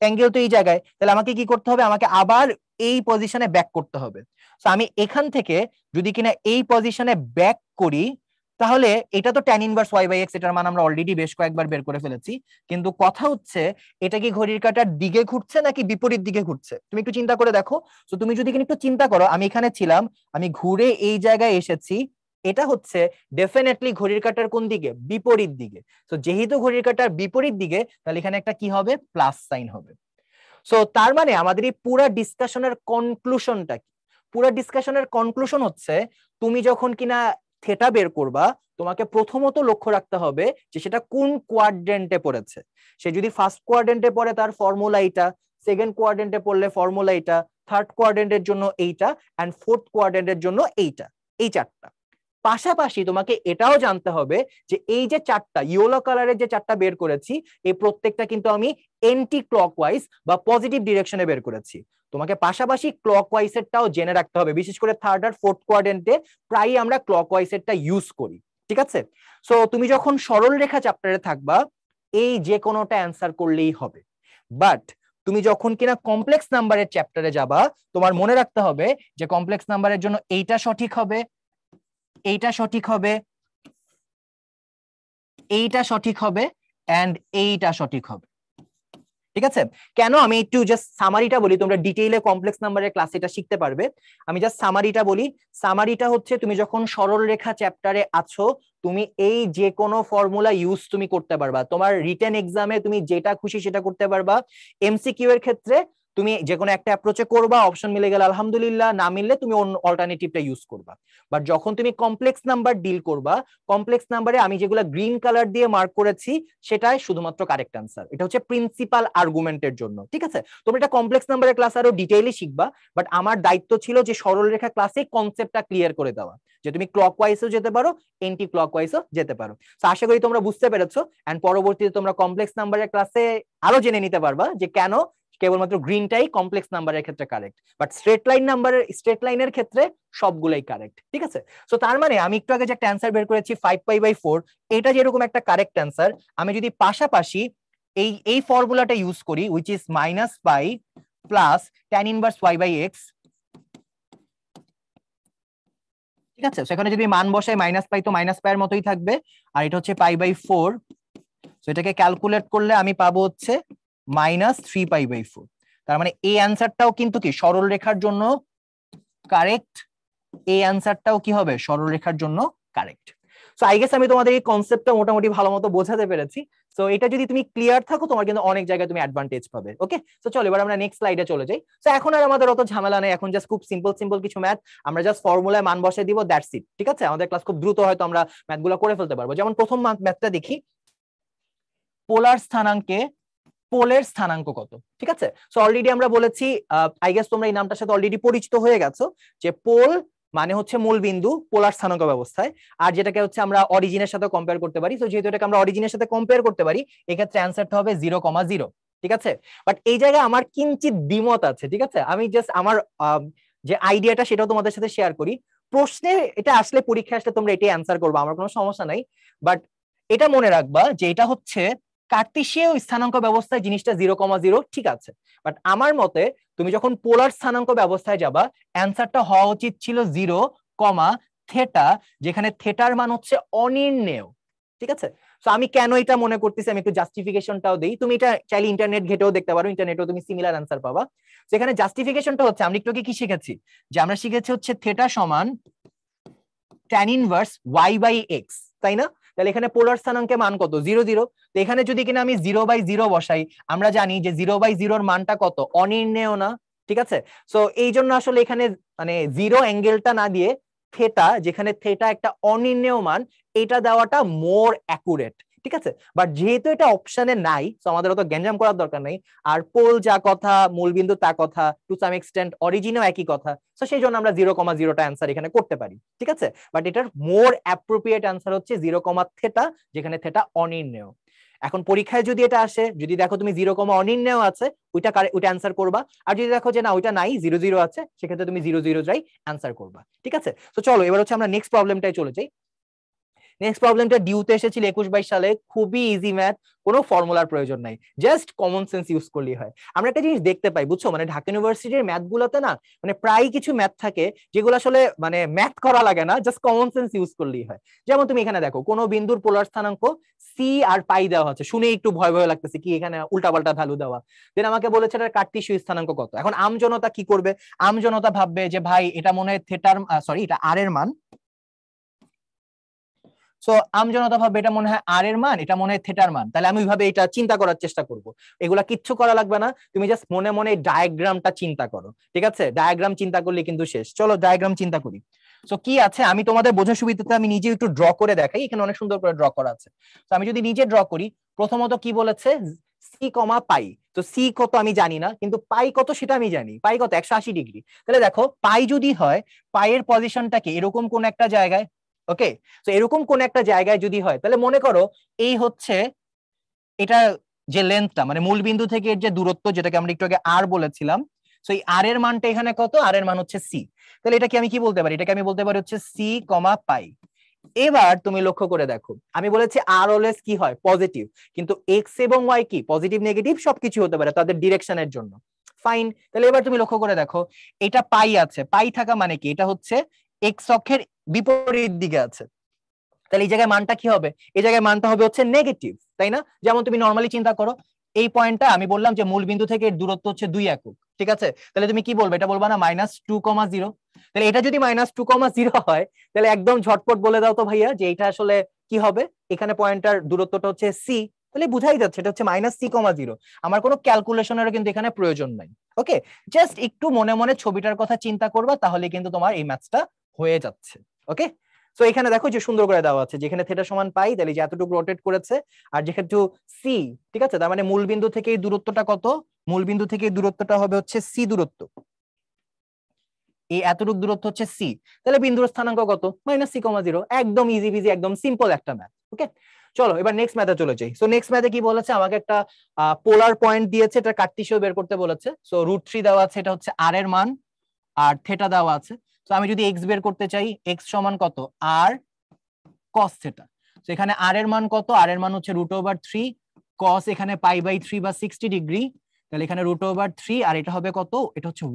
অ্যাঙ্গেল তো এই জায়গায়। তাহলে আমাকে কি করতে হবে? আমাকে আবার এই পজিশনে ব্যাক করতে হবে। সো আমি এখান থেকে যদি কিনা এই পজিশনে ব্যাক করি, তাহলে এটা তো tan ইনভার্স y/x, এটার মান আমরা অলরেডি বেশ কয়েকবার বের করে ফেলেছি। কিন্তু কথা হচ্ছে, এটা কি ঘড়ির কাঁটার দিকে ঘুরছে নাকি বিপরীত দিকে ঘুরছে? তুমি একটু চিন্তা করে দেখো। তো তুমি যদি কিনা একটু চিন্তা করো, আমি এখানে ছিলাম, আমি ঘুরে এই জায়গায় এসেছি, এটা হচ্ছে ডেফিনেটলি ঘড়ির কাঁটার কোন দিকে? বিপরীত দিকে। তো যেহেতু ঘড়ির কাঁটার বিপরীত দিকে, তাহলে এখানে একটা কি হবে? প্লাস সাইন হবে। সো তার মানে আমাদের এই পুরো ডিসকাশনের কনক্লুশনটা কি? পুরো ডিসকাশনের কনক্লুশন হচ্ছে, তুমি যখন কিনা থেটা বের করবা, তোমাকে প্রথমত লক্ষ্য রাখতে হবে যে সেটা কোন কোয়াড্রেন্টে পড়েছে। সে যদি ফার্স্ট কোয়াড্রেন্টে পড়ে, তার ফর্মুলা এইটা, সেকেন্ড কোয়াড্রেন্টে পড়লে ফর্মুলা এইটা, থার্ড কোয়াড্রেন্টের জন্য এইটা, এন্ড ফোর্থ কোয়াড্রেন্টের জন্য এইটা, এই চারটা। পাশাপাশি তোমাকে এটাও জানতে হবে যে এই যে চারটা ইয়েলো কালারের যে চারটা বের করেছি, এই প্রত্যেকটা কিন্তু আমি এন্টি ক্লকওয়াইজ বা পজিটিভ ডিরেকশনে বের করেছি। তোমাকে পাশাপাশি ক্লকওয়াইজ এরটাও জেনে রাখতে হবে, বিশেষ করে থার্ড আর ফোর্থ কোয়াড্রেন্টে প্রায়ই আমরা ক্লকওয়াইজ এরটা ইউজ করি, ঠিক আছে। সো তুমি যখন সরল রেখা চ্যাপ্টারে থাকবা, এই যে কোনোটা অ্যান্সার করলেই হবে। বাট তুমি যখন কিনা কমপ্লেক্স নাম্বারের চ্যাপ্টারে যাবা, তোমার মনে রাখতে হবে যে কমপ্লেক্স নাম্বারের জন্য এইটা সঠিক হবে, এইটা সঠিক হবে, এইটা সঠিক হবে, এন্ড এইটা সঠিক হবে, ঠিক আছে। কেন? আমি একটু জাস্ট সামারিটা বলি, তোমরা ডিটেইলে কমপ্লেক্স নাম্বারের ক্লাসে এটা শিখতে পারবে। আমি জাস্ট সামারিটা বলি। সামারিটা হচ্ছে, তুমি যখন সরল রেখা চ্যাপ্টারে আছো, তুমি এই যে কোনো ফর্মুলা ইউজ তুমি করতে পারবা। তোমার রিটেন এক্সামে তুমি যেটা খুশি সেটা করতে পারবা। এমসিকিউ এর ক্ষেত্রে তুমি যে কোনো একটা অ্যাপ্রোচে করবা, অপশন মিলে গেলে আলহামদুলিল্লাহ, না মিললে তুমি অন্য অল্টারনেটিভটা ইউজ করবা। বাট যখন তুমি কমপ্লেক্স নাম্বার ডিল করবা, কমপ্লেক্স নাম্বারে আমি যেগুলো গ্রিন কালার দিয়ে মার্ক করেছি, সেটাই শুধুমাত্র কারেক্ট অ্যান্সার। এটা হচ্ছে প্রিন্সিপাল আর্গুমেন্টের জন্য, ঠিক আছে। তোমরা এটা কমপ্লেক্স নাম্বারের ক্লাস আরো ডিটেইলি শিখবা, বাট আমার দায়িত্ব ছিল যে সরল রেখা ক্লাসে কনসেপ্টটা ক্লিয়ার করে দেওয়া, যে তুমি ক্লকওয়াইজও যেতে পারো, এন্টি ক্লকওয়াইজও যেতে পারো। তো আশা করি তোমরা বুঝতে পেরেছো, এন্ড পরবর্তীতে তোমরা কমপ্লেক্স নাম্বারের ক্লাসে আরো জেনে নিতে পারবা যে কেন কেবলমাত্র গ্রিনটাই কমপ্লেক্স নাম্বারের ক্ষেত্রে কারেক্ট, বাট স্ট্রেট লাইনের ক্ষেত্রে সবগুলাই কারেক্ট, ঠিক আছে। সো তার মানে আমি একটু আগে যে একটা অ্যান্সার বের করেছি 5π/4, এটা যেরকম একটা কারেক্ট অ্যান্সার, আমি যদি পাশাপাশি এই ফর্মুলাটা ইউজ করি, which is -π plus tan inverse y/x, ঠিক আছে। সেখানে যদি মান বসাই -π, তো -π এর মতোই থাকবে, আর এটা হচ্ছে π/4। সো এটাকে ক্যালকুলেট করলে আমি পাবো হচ্ছে -3π/4। তার মানে এই অ্যান্সারটাও কিন্তু কি সরল রেখার জন্য কারেক্ট, এই অ্যান্সারটাও কি হবে? সরল রেখার জন্য কারেক্ট। সো আই গেস আমি তোমাদের এই কনসেপ্টটা মোটামুটি ভালো মতো বোঝাতে পেরেছি। সো এটা যদি তুমি ক্লিয়ার থাকো, তোমার কিন্তু অনেক জায়গায় তুমি অ্যাডভান্টেজ পাবে। ওকে, সো চলো এবার আমরা নেক্সট স্লাইডে চলে যাই। সো এখন আর আমাদের অত ঝামেলা নেই, এখন জাস্ট খুব সিম্পল কিছু ম্যাথ, আমরা জাস্ট ফর্মুলায় মান বসাই দিব, দ্যাটস ইট, ঠিক আছে। আমাদের ক্লাস খুব দ্রুত হয়তো আমরা ম্যাথগুলো করে ফেলতে পারবো। যেমন প্রথম ম্যাথটা দেখি, পোলার স্থানাঙ্কে পোলের স্থানাঙ্ক কত, ঠিক আছে। সো অলরেডি আমরা বলেছি, আই গেস তোমরা এই নামটার সাথে অলরেডি পরিচিত হয়ে গেছো, যে পোল মানে হচ্ছে মূল বিন্দু পোলার স্থানাঙ্ক ব্যবস্থায়, আর যেটাকে হচ্ছে আমরা অরিজিনের সাথে কম্পেয়ার করতে পারি। তো যেহেতু এটাকে আমরা অরিজিনের সাথে কম্পেয়ার করতে পারি, এক্ষেত্রে অ্যান্সারটা হবে 0,0, ঠিক আছে। বাট এই জায়গায় আমার কিঞ্চিত দ্বিমত আছে, ঠিক আছে। আমি জাস্ট আমার যে আইডিয়াটা সেটাও তোমাদের সাথে শেয়ার করি। প্রশ্নে এটা আসলে, পরীক্ষা আসলে তোমরা এটাই অ্যান্সার করবে, আমার কোনো সমস্যা নাই। বাট এটা মনে রাখবা যে এটা হচ্ছে কার্তেশীয় স্থানাঙ্ক ব্যবস্থায় জিনিসটা 0,0 ঠিক আছে, বাট আমার মতে তুমি যখন পোলার স্থানাঙ্ক ব্যবস্থায় যাবা অ্যান্সারটা হওয়া উচিত ছিল 0,θ, যেখানে থেটার মান হচ্ছে অনির্ণেয়। ঠিক আছে, তো আমি কেন এটা মনে করতেছি আমি একটু জাস্টিফিকেশনটাও দেই, তুমি এটা চাইলে ইন্টারনেট ঘেটেও দেখতে পারো, ইন্টারনেটেও তুমি সিমিলার অ্যান্সার পাবা। সেখানে জাস্টিফিকেশনটা হচ্ছে আমরা একটু কি শিখেছি, যে আমরা শিখেছি হচ্ছে থেটা সমান tan ইনভার্স y/x, তাই না? তাহলে এখানে পোলার স্থানাঙ্কে মান কত? 0,0। তো এখানে যদি কিনা আমি 0/0 বসাই, আমরা জানি যে 0/0 এর মানটা কত? অনির্ণেয় না? ঠিক আছে, সো এই জন্য আসলে এখানে মানে জিরো অ্যাঙ্গেলটা না দিয়ে থেটা, যেখানে থেটা একটা অনির্ণেয় মান, এটা দেওয়াটা মোর অ্যাকুরেট। ঠিক আছে, বাট যেহেতু এটা অপশনে নাই, তো আমাদের অত গ্যাঞ্জাম করার দরকার নাই। আর পোল যা কথা, মূলবিন্দু তা কথা, টু সাম এক্সটেন্ট অরিজিনও একই কথা, তো সেই জন্য আমরা 0,0টা অ্যান্সার এখানে করতে পারি। ঠিক আছে, বাট এটার মোর অ্যাপ্রোপ্রিয়েট অ্যান্সার হচ্ছে 0,θ, যেখানে থেটা অনির্ণেয়। এখন পরীক্ষায় যদি এটা আসে, যদি দেখো তুমি 0, অনির্ণেয় আছে, ওইটা অ্যান্সার করবা। আর যদি দেখো যে না ওইটা নাই, 0,0 আছে, সেক্ষেত্রে তুমি 0,0 অ্যান্সার করবা। ঠিক আছে, তো চলো এবার হচ্ছে আমরা নেক্সট প্রবলেমটাই চলে যাই। নেক্সট প্রবলেমটা ডিউতে এসেছিল 21-22 সালে, খুবই ইজি ম্যাথ, কোনো ফর্মুলার প্রয়োজন নাই, জাস্ট কমন সেন্স ইউজ করলেই হয়। আমরা একটা জিনিস দেখতে পাই, বুঝছো, মানে ঢাকা ইউনিভার্সিটির ম্যাথ গুলোতে না, মানে প্রায় কিছু ম্যাথ থাকে যেগুলো আসলে মানে ম্যাথ করা লাগে না, জাস্ট কমন সেন্স ইউজ করলেই হয়। যেমন তুমি এখানে দেখো, কোনো বিন্দুর পোলার স্থানাঙ্ক সি আর পাই দেওয়া হচ্ছে, শুনে একটু ভয় ভয় লাগতেছে, কি এখানে উল্টাপাল্টা ভ্যালু দেওয়া। দেন আমাকে বলেছে এটার কার্টেসীয় স্থানাঙ্ক কত। এখন আমজনতা কি করবে? আমজনতা ভাববে যে ভাই এটা মনে হয় থেটার, সরি এটা আর এর মান। সো আমজনতা ভাবে এটা মনে হয় আর এর মান, এটা মনে হয় থেটার মান, তাহলে আমি ওইভাবে এটা চিন্তা করার চেষ্টা করব। এগুলা কিচ্ছু করা লাগবে না, তুমি জাস্ট মনে মনে ডায়াগ্রামটা চিন্তা করো। ঠিক আছে, ডায়াগ্রাম চিন্তা করলে কিন্তু শেষ। চলো ডায়াগ্রাম চিন্তা করি। সো কি আছে, আমি তোমাদের বোঝার সুবিধাতে আমি নিজে একটু ড্র করে দেখাই, এখানে অনেক সুন্দর করে ড্র করা আছে। তো আমি যদি নিজে ড্র করি, প্রথমত কি বলেছে, সি কমা পাই। তো সি কত আমি জানি না, কিন্তু পাই কত সেটা আমি জানি। পাই কত? 180 ডিগ্রি। তাহলে দেখো পাই যদি হয়, পাইয়ের পজিশনটাকে এরকম কোন একটা জায়গায়, ওকে, তো এরকম কোন একটা জায়গায় যদি হয়, তাহলে মনে করো এই হচ্ছে এটা যে লেন্থটা, মানে মূল বিন্দু থেকে এর যে দূরত্ব, যেটাকে আমরা একটু আগে আর বলেছিলাম, তো এই আর এর মানটা এখানে কত? আর এর মান হচ্ছে সি। তাহলে এটাকে আমি কি বলতে পারি? এটাকে আমি বলতে পারি হচ্ছে সি কমা পাই। এবার তুমি লক্ষ্য করে দেখো, আমি বলেছি আর অলওয়েজ কি হয়? পজিটিভ, কিন্তু এক্স এবং ওয়াই কি পজিটিভ নেগেটিভ সবকিছু হতে পারে তাদের ডিরেকশনের জন্য। ফাইন, তাহলে এবার তুমি লক্ষ্য করে দেখো, এটা পাই আছে, পাই থাকা মানে কি? এটা হচ্ছে এক্স অক্ষের বিপরীত দিকে আছে, তাহলে এই জায়গায় মানটা কি হবে? এই জায়গায় মানটা হবে হচ্ছে নেগেটিভ, তাই না? যেমন তুমি নর্মালি চিন্তা করো, এই পয়েন্টটা আমি বললাম যে মূল বিন্দু থেকে দূরত্ব হচ্ছে 2 একক, ঠিক আছে? তাহলে তুমি কি বলবে? এটা বলবা না -2,0। তাহলে এটা যদি -2,0 হয়, তাহলে একদম ঝটপট বলে দাও তো ভাইয়া যে এটা আসলে কি হবে? এখানে পয়েন্টটার দূরত্বটা হচ্ছে সি, তাহলে বুঝাই যাচ্ছে এটা হচ্ছে -c,0। আমার কোনো ক্যালকুলেশনেরও কিন্তু এখানে প্রয়োজন নাই। ওকে, জাস্ট একটু মনে মনে ছবিটার কথা চিন্তা করবা, তাহলে কিন্তু তোমার এই ম্যাথসটা হয়ে যাচ্ছে। ওকে, তো এখানে দেখো যে সুন্দর করে দেওয়া আছে, যেখানে থেটা সমান পাই, তাহলে যে এতটুকু রোটেট করেছে, আর যেহেতু সি, ঠিক আছে, তার মানে মূল বিন্দু থেকে এই দূরত্বটা কত? মূল বিন্দু থেকে এই দূরত্বটা হবে হচ্ছে সি দূরত্ব, এই এতটুকু দূরত্ব হচ্ছে সি। তাহলে বিন্দুর স্থানাঙ্ক কত? -c,0। একদম ইজি বিজি, একদম সিম্পল একটা ম্যাথ। ওকে, চলো এবার নেক্সট ম্যাথে চলে যাই। সো নেক্সট ম্যাথে কি বলেছে, আমাকে একটা পোলার পয়েন্ট দিয়েছে, এটা কার্টেসীয় বের করতে বলেছে। সো √3 দেওয়া আছে, এটা হচ্ছে আর এর মান, আর থেটা দেওয়া আছে। তো আমি যদি এক্স বের করতে চাই, এক্স সমান কত? আর cos থেটা। তো এখানে আর এর মান কত? আর এর মান হচ্ছে √3 cos, এখানে π/3 বা 60 ডিগ্রি, তাহলে এখানে √3, আর এটা হবে কত? এটা হচ্ছে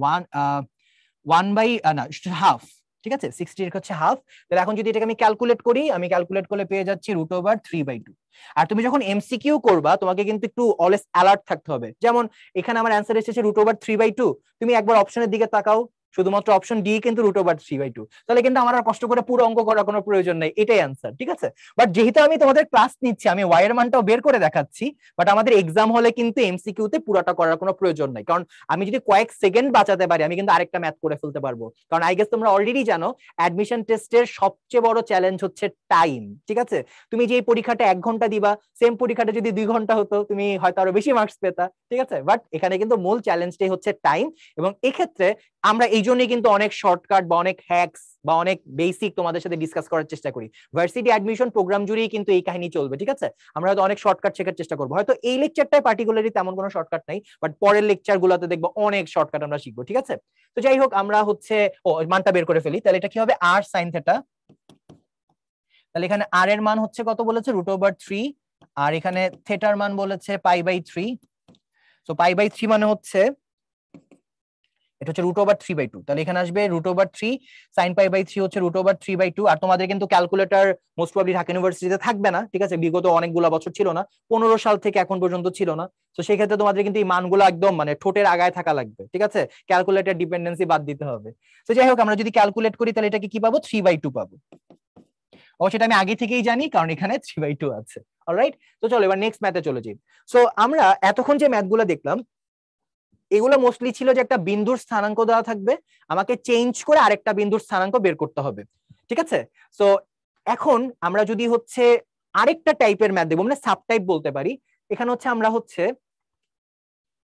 1 বাই না হাফ, ঠিক আছে, 60 এর হচ্ছে হাফ। তাহলে এখন যদি এটাকে আমি ক্যালকুলেট করি, আমি ক্যালকুলেট করলে পেয়ে যাচ্ছি √3/2। আর তুমি যখন এমসিকিউ করবা, তোমাকে কিন্তু একটু অলওয়েজ অ্যালার্ট থাকতে হবে। যেমন এখানে আমার অ্যান্সার এসেছে √3/2, তুমি একবার অপশনের দিকে তাকাও, শুধুমাত্র অপশন ডি কিন্তু √3/2, তাহলে কিন্তু আমার আর কষ্ট করে পুরো অঙ্ক করার কোনো প্রয়োজন নেই, এটাই অ্যান্সার। ঠিক আছে, বাট যেহেতু আমি তোমাদের ক্লাস নিচ্ছি, আমি ওয়াই এর মানটাও বের করে দেখাচ্ছি, বাট আমাদের এক্সাম হলে কিন্তু এমসিকিউতে পুরোটা করার কোনো প্রয়োজন নাই, কারণ আমি যদি কয়েক সেকেন্ড বাঁচাতে পারি, আমি কিন্তু আরেকটা ম্যাথ করে ফেলতে পারবো। কারণ আই গেস তোমরা অলরেডি জানো, অ্যাডমিশন টেস্টের সবচেয়ে বড় চ্যালেঞ্জ হচ্ছে টাইম। ঠিক আছে, তুমি যে পরীক্ষাটা 1 ঘন্টা দিবা, সেম পরীক্ষাটা যদি 2 ঘন্টা হতো, তুমি হয়তো আরো বেশি মার্কস পেতা। ঠিক আছে, বাট এখানে কিন্তু মূল চ্যালেঞ্জটাই হচ্ছে টাইম, এবং এক্ষেত্রে আমরা এই জন্যই কিন্তু অনেক শর্টকাট বা অনেক হ্যাকস বা অনেক বেসিক তোমাদের সাথে ডিসকাস করার চেষ্টা করি। ভার্সিটি অ্যাডমিশন প্রোগ্রাম জুড়েই কিন্তু এই কাহিনী চলবে। ঠিক আছে, আমরা হয়তো অনেক শর্টকাট শেখার চেষ্টা করবো, হয়তো এই লেকচারটায় পার্টিকুলারলি তেমন কোনো শর্টকাট নাই, বাট পরের লেকচার গুলোতে দেখবো অনেক শর্টকাট আমরা শিখবো। ঠিক আছে, তো যাই হোক, আমরা হচ্ছে মানটা বের করে ফেলি। তাহলে এটা কি হবে? আর সাইন থেটা। তাহলে এখানে আর এর মান হচ্ছে কত বলেছে? √3 আর এখানে থেটার মান বলেছে π/3। সো π/3 মানে হচ্ছে এটা হচ্ছে √3/2, তাহলে এখানে আসবে √3 sin π/3 হচ্ছে √3/2। আর তোমাদের কিন্তু ক্যালকুলেটর মোস্ট প্রবাবলি ঢাকা ইউনিভার্সিটিতে থাকবে না, ঠিক আছে, বিগত অনেকগুলো বছর ছিল না, 15 সাল থেকে এখন পর্যন্ত ছিল না। তো সেই ক্ষেত্রে তোমাদের কিন্তু এই মানগুলো একদম মানে ঠোঁটের আগায় থাকা লাগবে, ঠিক আছে, ক্যালকুলেটর ডিপেন্ডেন্সি বাদ দিতে হবে। তো যাই হোক, আমরা যদি ক্যালকুলেট করি তাহলে এটাকে কি পাবো, 3/2 পাবো। অবশ্যই এটা আমি আগে থেকেই জানি, কারণ এখানে 3/2 আছে। অলরাইট, তো চলো এবার নেক্সট ম্যাথে চলে যাই। সো আমরা এতক্ষণ যে ম্যাথগুলো দেখলাম এগুলো মোস্টলি ছিল যে একটা বিন্দুর স্থানাঙ্ক দেওয়া থাকবে, আমাকে চেঞ্জ করে আরেকটা বিন্দুর স্থানাঙ্ক বের করতে হবে, ঠিক আছে। সো এখন আমরা যদি হচ্ছে আরেকটা টাইপের ম্যাথ দেখবো, মানে সাব টাইপ বলতে পারি। এখানে হচ্ছে আমরা হচ্ছে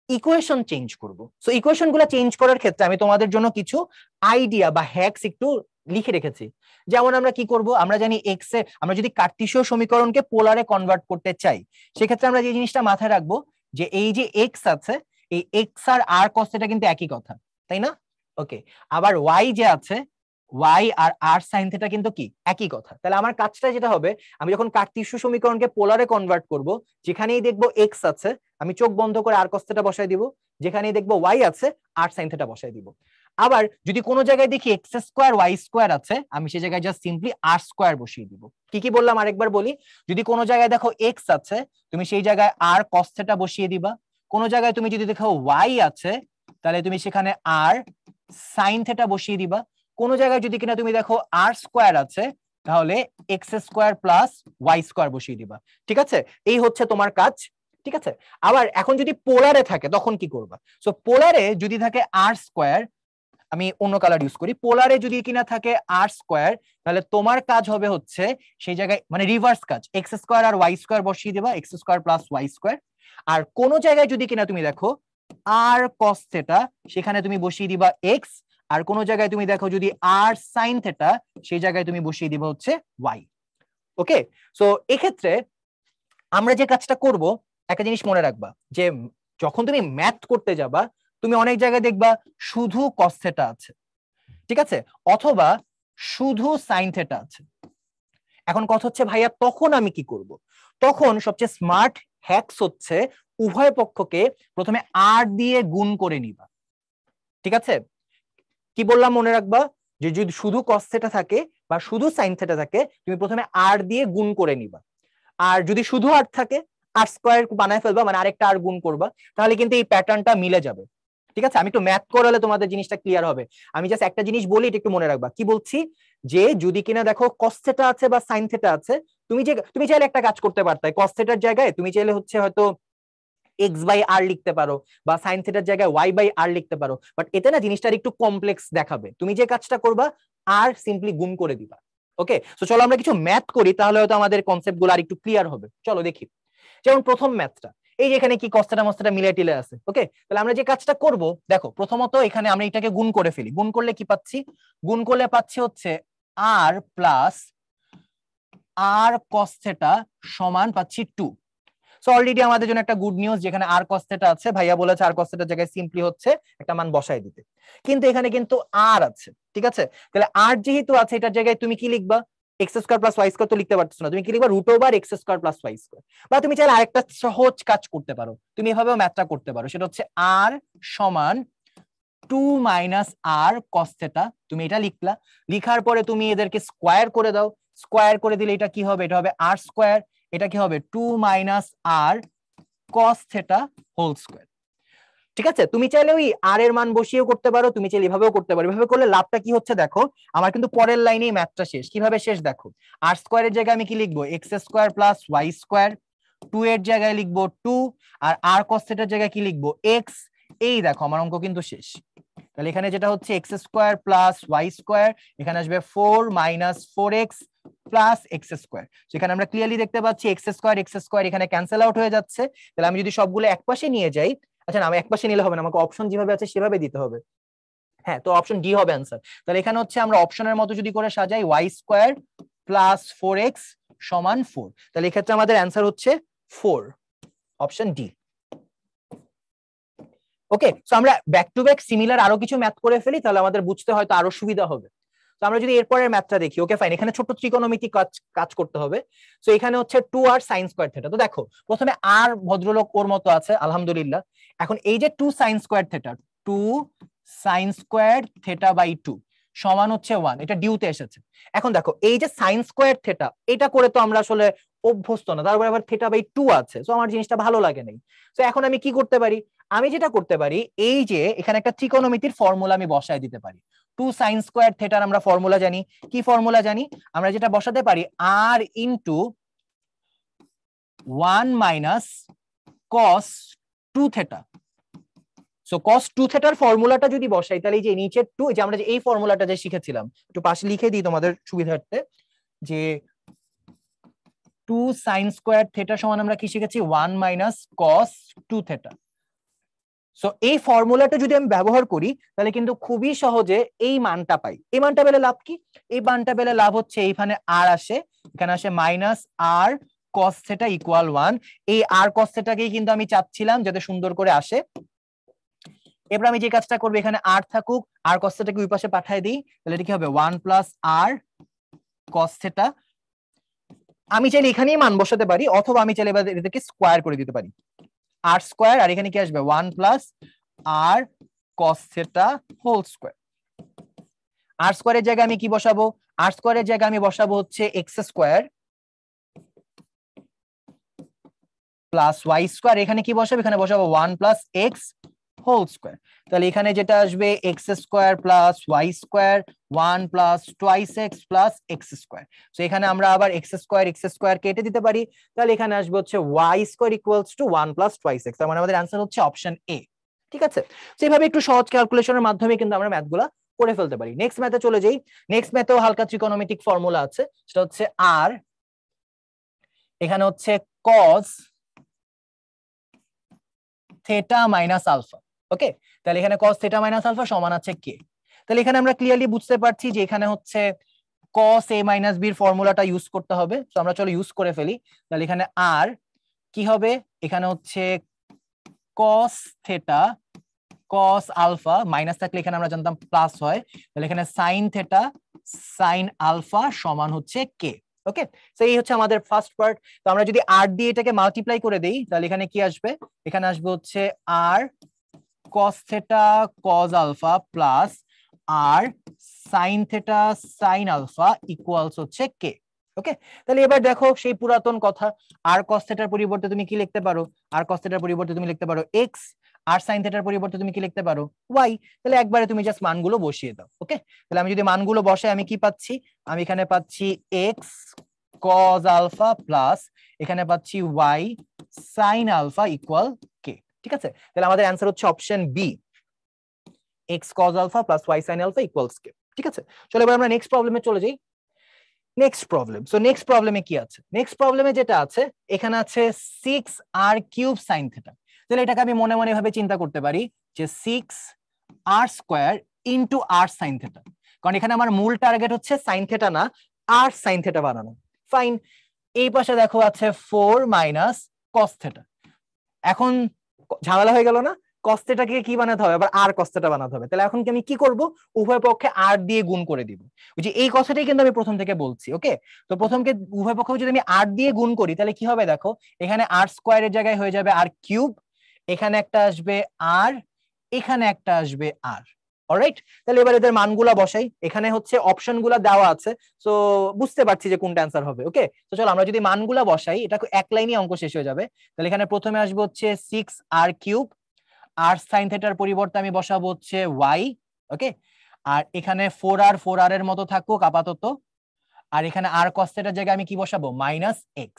ইকুয়েশন চেঞ্জ করব। সো ইকুয়েশন গুলো চেঞ্জ করার ক্ষেত্রে আমি তোমাদের জন্য কিছু আইডিয়া বা হ্যাকস একটু লিখে রেখেছি। যেমন আমরা কি করব, আমরা জানি এক্স এ আমরা যদি কার্টেসীয় সমীকরণকে পোলারে কনভার্ট করতে চাই, সেক্ষেত্রে আমরা যে জিনিসটা মাথায় রাখবো যে এই যে এক্স আছে, এই এক্স আর আর কস এটা কিন্তু একই কথা, তাই না? ওকে, আবার ওয়াই যে আছে, ওয়াই আর আর সাইন থিটা কিন্তু কি একই কথা। তাহলে আমার কাজটা যেটা হবে, আমি যখন কার্টেসীয় সমীকরণকে পোলারে কনভার্ট করব, যেখানেই দেখবো এক্স আছে আমি চোখ বন্ধ করে আর কস থিটা বসাই দিব, যেখানেই দেখবো ওয়াই আছে আর সাইন থিটা বসাই দিব। আবার যদি কোনো জায়গায় দেখি এক্স স্কোয়ার ওয়াই স্কোয়ার আছে, আমি সেই জায়গায় জাস্ট সিম্পলি আর স্কোয়ার বসিয়ে দিব। কি কি বললাম আরেকবার বলি, যদি কোনো জায়গায় দেখো এক্স আছে তুমি সেই জায়গায় আর কস থিটা বসিয়ে দিবা, কোন জায়গায় তুমি যদি দেখো ওয়াই আছে তাহলে তুমি সেখানে আর সাইন থিটা বসিয়ে দিবা, কোন জায়গায় যদি কিনা তুমি দেখো আর স্কোয়ার আছে তাহলে x square plus Y square বসিয়ে দিবা, ঠিক আছে। এই হচ্ছে তোমার কাজ, ঠিক আছে। আবার এখন যদি পোলারে থাকে তখন কি করবা, সো পোলারে যদি থাকে আর স্কোয়ার, আমি অন্য কালার ইউজ করি, পোলারে যদি কিনা থাকে আর স্কোয়ার তাহলে তোমার কাজ হবে হচ্ছে সেই জায়গায় মানে রিভার্স কাজ, এক্স স্কোয়ার আর ওয়াই স্কোয়ার বসিয়ে দিবা, x square plus Y square. আর কোন জায়গায় যদি কিনা তুমি দেখো আর কস থিটা, সেখানে তুমি বসিয়ে দিবা এক্স, আর কোন জায়গায় তুমি দেখো যদি আর সাইন থিটা, সেই জায়গায় তুমি বসিয়ে দিবা হচ্ছে ওয়াই। ওকে, সো এক্ষেত্রে আমরা যে কাজটা করব, একটা জিনিস মনে রাখবা যে যখন তুমি ম্যাথ করতে যাবা তুমি অনেক জায়গায় দেখবা শুধু কস থিটা আছে, ঠিক আছে, অথবা শুধু সাইন থিটা আছে। এখন কথা হচ্ছে ভাইয়া তখন আমি কি করব, তখন সবচেয়ে স্মার্ট হ্যাকস হচ্ছে উভয় পক্ষকে প্রথমে আর দিয়ে গুণ করে নিবা, ঠিক আছে। কি বললাম মনে রাখবা, যে যদি শুধু কস থিটা থাকে বা শুধু সাইন থিটা থাকে তুমি প্রথমে আর দিয়ে গুণ করে নিবা, আর যদি শুধু আর থাকে আর স্কোয়ার বানায় ফেলবা, মানে আরেকটা আর গুণ করবা, তাহলে কিন্তু এই প্যাটার্নটা মিলে যাবে, ঠিক আছে। আমি একটু ম্যাথ করালে তোমাদের জিনিসটা ক্লিয়ার হবে। আমি জাস্ট একটা জিনিস বলি, এটা একটু মনে রাখবা। কি বলছি, যে যদি কিনা দেখো কস থিটা আছে বা সাইন থিটা আছে, তুমি চাইলে একটা কাজ করতে পারতে, কস থিটার জায়গায় তুমি চাইলে হচ্ছে হয়তো এক্স বাই আর লিখতে পারো, বা সাইন থিটার জায়গায় ওয়াই বাই আর লিখতে পারো, বাট এতে না জিনিসটা একটু কমপ্লেক্স দেখাবে। তুমি যে কাজটা করবা আর সিম্পলি গুণ করে দিবা। ওকে, তো চলো আমরা কিছু ম্যাথ করি, তাহলে হয়তো আমাদের কনসেপ্ট গুলো আর একটু ক্লিয়ার হবে। চলো দেখি, যেমন প্রথম ম্যাথটা, এই যে এখানে কি কস থিটা মস থিটা মিলে টিলে আছে। ওকে, তাহলে আমরা যে কাজটা করব, দেখো প্রথমত এখানে আমরা এটাকে গুণ করে ফেলি। গুণ করলে কি পাচ্ছি, গুণ করলে পাচ্ছি হচ্ছে আর প্লাস আর কস থিটা সমান পাচ্ছি 2। সো অলরেডি আমাদের জন্য একটা গুড নিউজ, যেখানে আর কস থিটা আছে, ভাইয়া বলেছে আর কস থিটার জায়গায় সিম্পলি হচ্ছে একটা মান বসায় দিতে, কিন্তু এখানে কিন্তু আর আছে, ঠিক আছে। তাহলে আর যেহেতু আছে এটার জায়গায় তুমি কি লিখবা, x square plus Y square তো লিখতে পারছো না, তুমি কি লিখবা root over x square plus Y square. বা তুমি চাইলে আরেকটা সহজ কাজ করতে পারো, তুমি এভাবেও ম্যাথটা করতে পারো, সেটা হচ্ছে আর সমান 2 মাইনাস আর কস থিটা। তুমি এটা লিখলা, লিখার পরে তুমি এদেরকে স্কোয়ার করে দাও, স্কোয়ার করে দিলে এটা কি হবে, এটা হবে আর স্কোয়ার, এটা কি হবে 2 মাইনাস আর কস থিটা হোল স্কোয়ার, ঠিক আছে। তুমি চাইলে ওই আর এর মান বসিয়েও করতে পারো, তুমি চাইলে এভাবেও করতে পারো। এভাবে করলে লাভটা কি হচ্ছে দেখো, আমার কিন্তু পরের লাইনেই ম্যাথটা শেষ। কিভাবে শেষ দেখো, আর স্কোয়ারের জায়গায় আমি কি লিখবো, x square plus Y square, 2 এর জায়গায় লিখবো 2, আর আর কস থিটার জায়গায় কি লিখবো এক্স। এই দেখো আমার অঙ্ক কিন্তু শেষ। তাহলে এখানে যেটা হচ্ছে x square plus Y square, এখানে আসবে 4 minus 4x plus x square. সেখানে আমরা ক্লিয়ারলি দেখতে পাচ্ছি এক্স স্কোয়ার এখানে ক্যান্সেল আউট হয়ে যাচ্ছে। তাহলে আমি যদি সবগুলো একপাশে নিয়ে যাই, আচ্ছা না, আমি একপাশে নিলে হবে না, আমাকে অপশন যেভাবে আছে সেভাবে দিতে হবে। হ্যাঁ, তো অপশন ডি হবে অ্যান্সার। তাহলে এখানে হচ্ছে আমরা অপশনের মতো যদি করে সাজাই, ওয়াই স্কোয়ার প্লাস 4x সমান 4, তাহলে এক্ষেত্রে আমাদের অ্যান্সার হচ্ছে 4, অপশন ডি। ওকে, সো আমরা ব্যাক টু ব্যাক সিমিলার আরো কিছু ম্যাথ করে ফেলি, তাহলে আমাদের বুঝতে হয়তো আরো সুবিধা হবে। তো আমরা যদি এরপরের ম্যাথটা দেখি, ওকে ফাইন, এখানে ছোট ত্রিকোণমিতি কাজ করতে হবে। তো এখানে হচ্ছে 2r sin স্কয়ার থিটা। তো দেখো প্রথমে আর ভদ্রলোক ওর মতো আছে, আলহামদুলিল্লাহ। এখন এই যে 2 sin square theta, 2 sin square theta by 2 সমান হচ্ছে 1, এটা ডিউতে এসেছে। এখন দেখো এই যে sin স্কয়ার থিটা, এটা করে তো আমরা আসলে অভ্যস্ত না, তারপরে আবার থিটা বাই 2 আছে, তো আমার জিনিসটা ভালো লাগে নাই। তো এখন আমি কি করতে পারি, আমি যেটা করতে পারি, এই যে এখানে একটা ত্রিকোণমিতির ফর্মুলা আমি বসায় দিতে পারি। 2 sin স্কয়ার থিটার আমরা ফর্মুলা জানি, কি ফর্মুলা জানি আমরা, যেটা বসাতে পারি r into 1 minus cos 2 theta. So cos 2 থিটার ফর্মুলাটা যদি বসাই, তাহলে এই যে নিচের 2, যে আমরা যে এই ফর্মুলাটা যে শিখেছিলাম, একটু পাশে লিখে দিই তোমাদের সুবিধার্থে, যে 2 sin স্কয়ার থিটা সমান আমরা কি শিখেছি, 1 মাইনাস cos 2 থিটা। সো এই ফর্মুলাটা যদি আমি ব্যবহার করি, তাহলে কিন্তু খুবই সহজে এই মানটা পাই। এই মানটা পেলে লাভ কি, এই মানটা পেলে লাভ হচ্ছে এইখানে আর আসে, এখানে আসে মাইনাস আর cos থিটা ইকুয়াল 1। এই আর cos থিটাকেই কিন্তু আমি চাচ্ছিলাম যাতে সুন্দর করে আসে। এবার আমি যে কাজটা করবো, এখানে আর থাকুক, আর cos থিটাকে ওই পাশে পাঠিয়ে দিই, তাহলে এটা কি হবে 1 প্লাস আর cos থিটা। আমি চাইলে এখানেই মান বসাতে পারি, অথবা আমি চাইলে এবার এটাকে স্কয়ার করে দিতে পারি, আর স্কয়ার, আর এখানে কি আসবে 1 প্লাস আর cos থিটা হোল স্কয়ার। আর স্কয়ারের জায়গায় আমি কি বসাবো, আর স্কয়ারের জায়গায় আমি বসাবো হচ্ছে x square plus y square. এখানে কি বসাবো, এখানে বসাবো 1 প্লাস এক্স হোল স্কয়ার। তাহলে এখানে যেটা আসবে x square plus y square 1 plus twice x plus x square. তো এখানে আমরা আবার এক্স স্কয়ার কেটে দিতে পারি, তাহলে এখানে আসবে হচ্ছে y square equals to 1 plus twice x. তার মানে আমাদের অ্যান্সার হচ্ছে অপশন এ। ঠিক আছে, তো এইভাবে একটু সহজ ক্যালকুলেশনের মাধ্যমে কিন্তু আমরা ম্যাথগুলা করে ফেলতে পারি। নেক্সট ম্যাথে চলে যাই। নেক্সট ম্যাথেও হালকা ত্রিকোণমিতিক ফর্মুলা আছে, সেটা হচ্ছে আর, এখানে হচ্ছে cos থিটা মাইনাস আলফা। ওকে, তাহলে এখানে cos থিটা মাইনাস আলফা সমান আছে কে। তাহলে এখানে আমরা ক্লিয়ারলি বুঝতে পারছি যে এখানে হচ্ছে cos a মাইনাস b এর ফর্মুলাটা ইউজ করতে হবে। তো আমরা চলো ইউজ করে ফেলি। তাহলে এখানে আর কি হবে, এখানে হচ্ছে cos theta cos alpha, minus থাকলে এখানে আমরা জানতাম প্লাস হয়, তাহলে এখানে sin থিটা sin আলফা সমান হচ্ছে কে। ওকে, তো এই হচ্ছে আমাদের ফার্স্ট পার্ট। তো আমরা যদি আর দিয়ে এটাকে মাল্টিপ্লাই করে দেই, তাহলে এখানে কি আসবে, এখানে আসবে হচ্ছে আর cos theta cos alpha plus আর sin theta sin alpha equals হচ্ছে কে। ওকে, তাহলে এবার দেখো সেই পুরাতন কথা, আর cos থিটার পরিবর্তে তুমি কি লিখতে পারো, আর cos থিটার পরিবর্তে তুমি লিখতে পারো x, আর sin থিটার পরিবর্তে তুমি কি লিখতে পারো y। তাহলে একবারে তুমি জাস্ট মানগুলো বসিয়ে দাও। ওকে, তাহলে আমি যদি মানগুলো বসাই, আমি কি পাচ্ছি, আমি এখানে পাচ্ছি x cos আলফা প্লাস এখানে পাচ্ছি y sin আলফা ইকুয়াল কে। ঠিক আছে, তাহলে আমাদের অ্যান্সার হচ্ছে option B, x cos alpha plus y sin alpha equals কে। ঠিক আছে, চলো এবার আমরা নেক্সট প্রবলেমে চলে যাই। নেক্সট প্রবলেম, সো নেক্সট প্রবলেমে কি আছে, নেক্সট প্রবলেমে যেটা আছে, এখানে আছে 6r কিউব sin থিটা। তাহলে এটাকে আমি মনে মনে ভাবে চিন্তা করতে পারি যে 6r square into r sin theta, কারণ এখানে আমার মূল টার্গেট হচ্ছে sin থিটা না, r sin থিটা বানানো। ফাইন, এই পাশে দেখো আছে 4 মাইনাস cos থিটা। এখন ঝামেলা হয়ে গেল না, cos থিটাকে কি বানাতে হবে, আবার r cos থিটা বানাতে হবে। তাহলে এখন কি আমি কি করব, উভয় পক্ষে r দিয়ে গুণ করে দিব। ওই যে এই কথাটাই কিন্তু আমি প্রথম থেকে বলছি। ওকে, তো প্রথমকে উভয় পক্ষে যদি আমি r দিয়ে গুণ করি, তাহলে কি হবে দেখো, এখানে r স্কয়ারের জায়গায় হয়ে যাবে r কিউব, এখানে একটা আসবে r, এখানে একটা আসবে r। অলরাইট, তাহলে এবার এদের মানগুলা বসাই, এখানে হচ্ছে অপশনগুলা দেওয়া আছে, সো বুঝতে পারছি যে কোনটা অ্যান্সার হবে। ওকে, তো চলো আমরা যদি মানগুলা বসাই, এটা এক লাইনই অঙ্ক শেষ হয়ে যাবে। তাহলে এখানে প্রথমে আসবে হচ্ছে 6r কিউব, আর sin থিটার পরিবর্তে আমি বসাবো হচ্ছে y। ওকে, আর এখানে 4r এর মতো থাকুক আপাতত, আর এখানে r cos থিটার জায়গায় আমি কি বসাবো, মাইনাস x।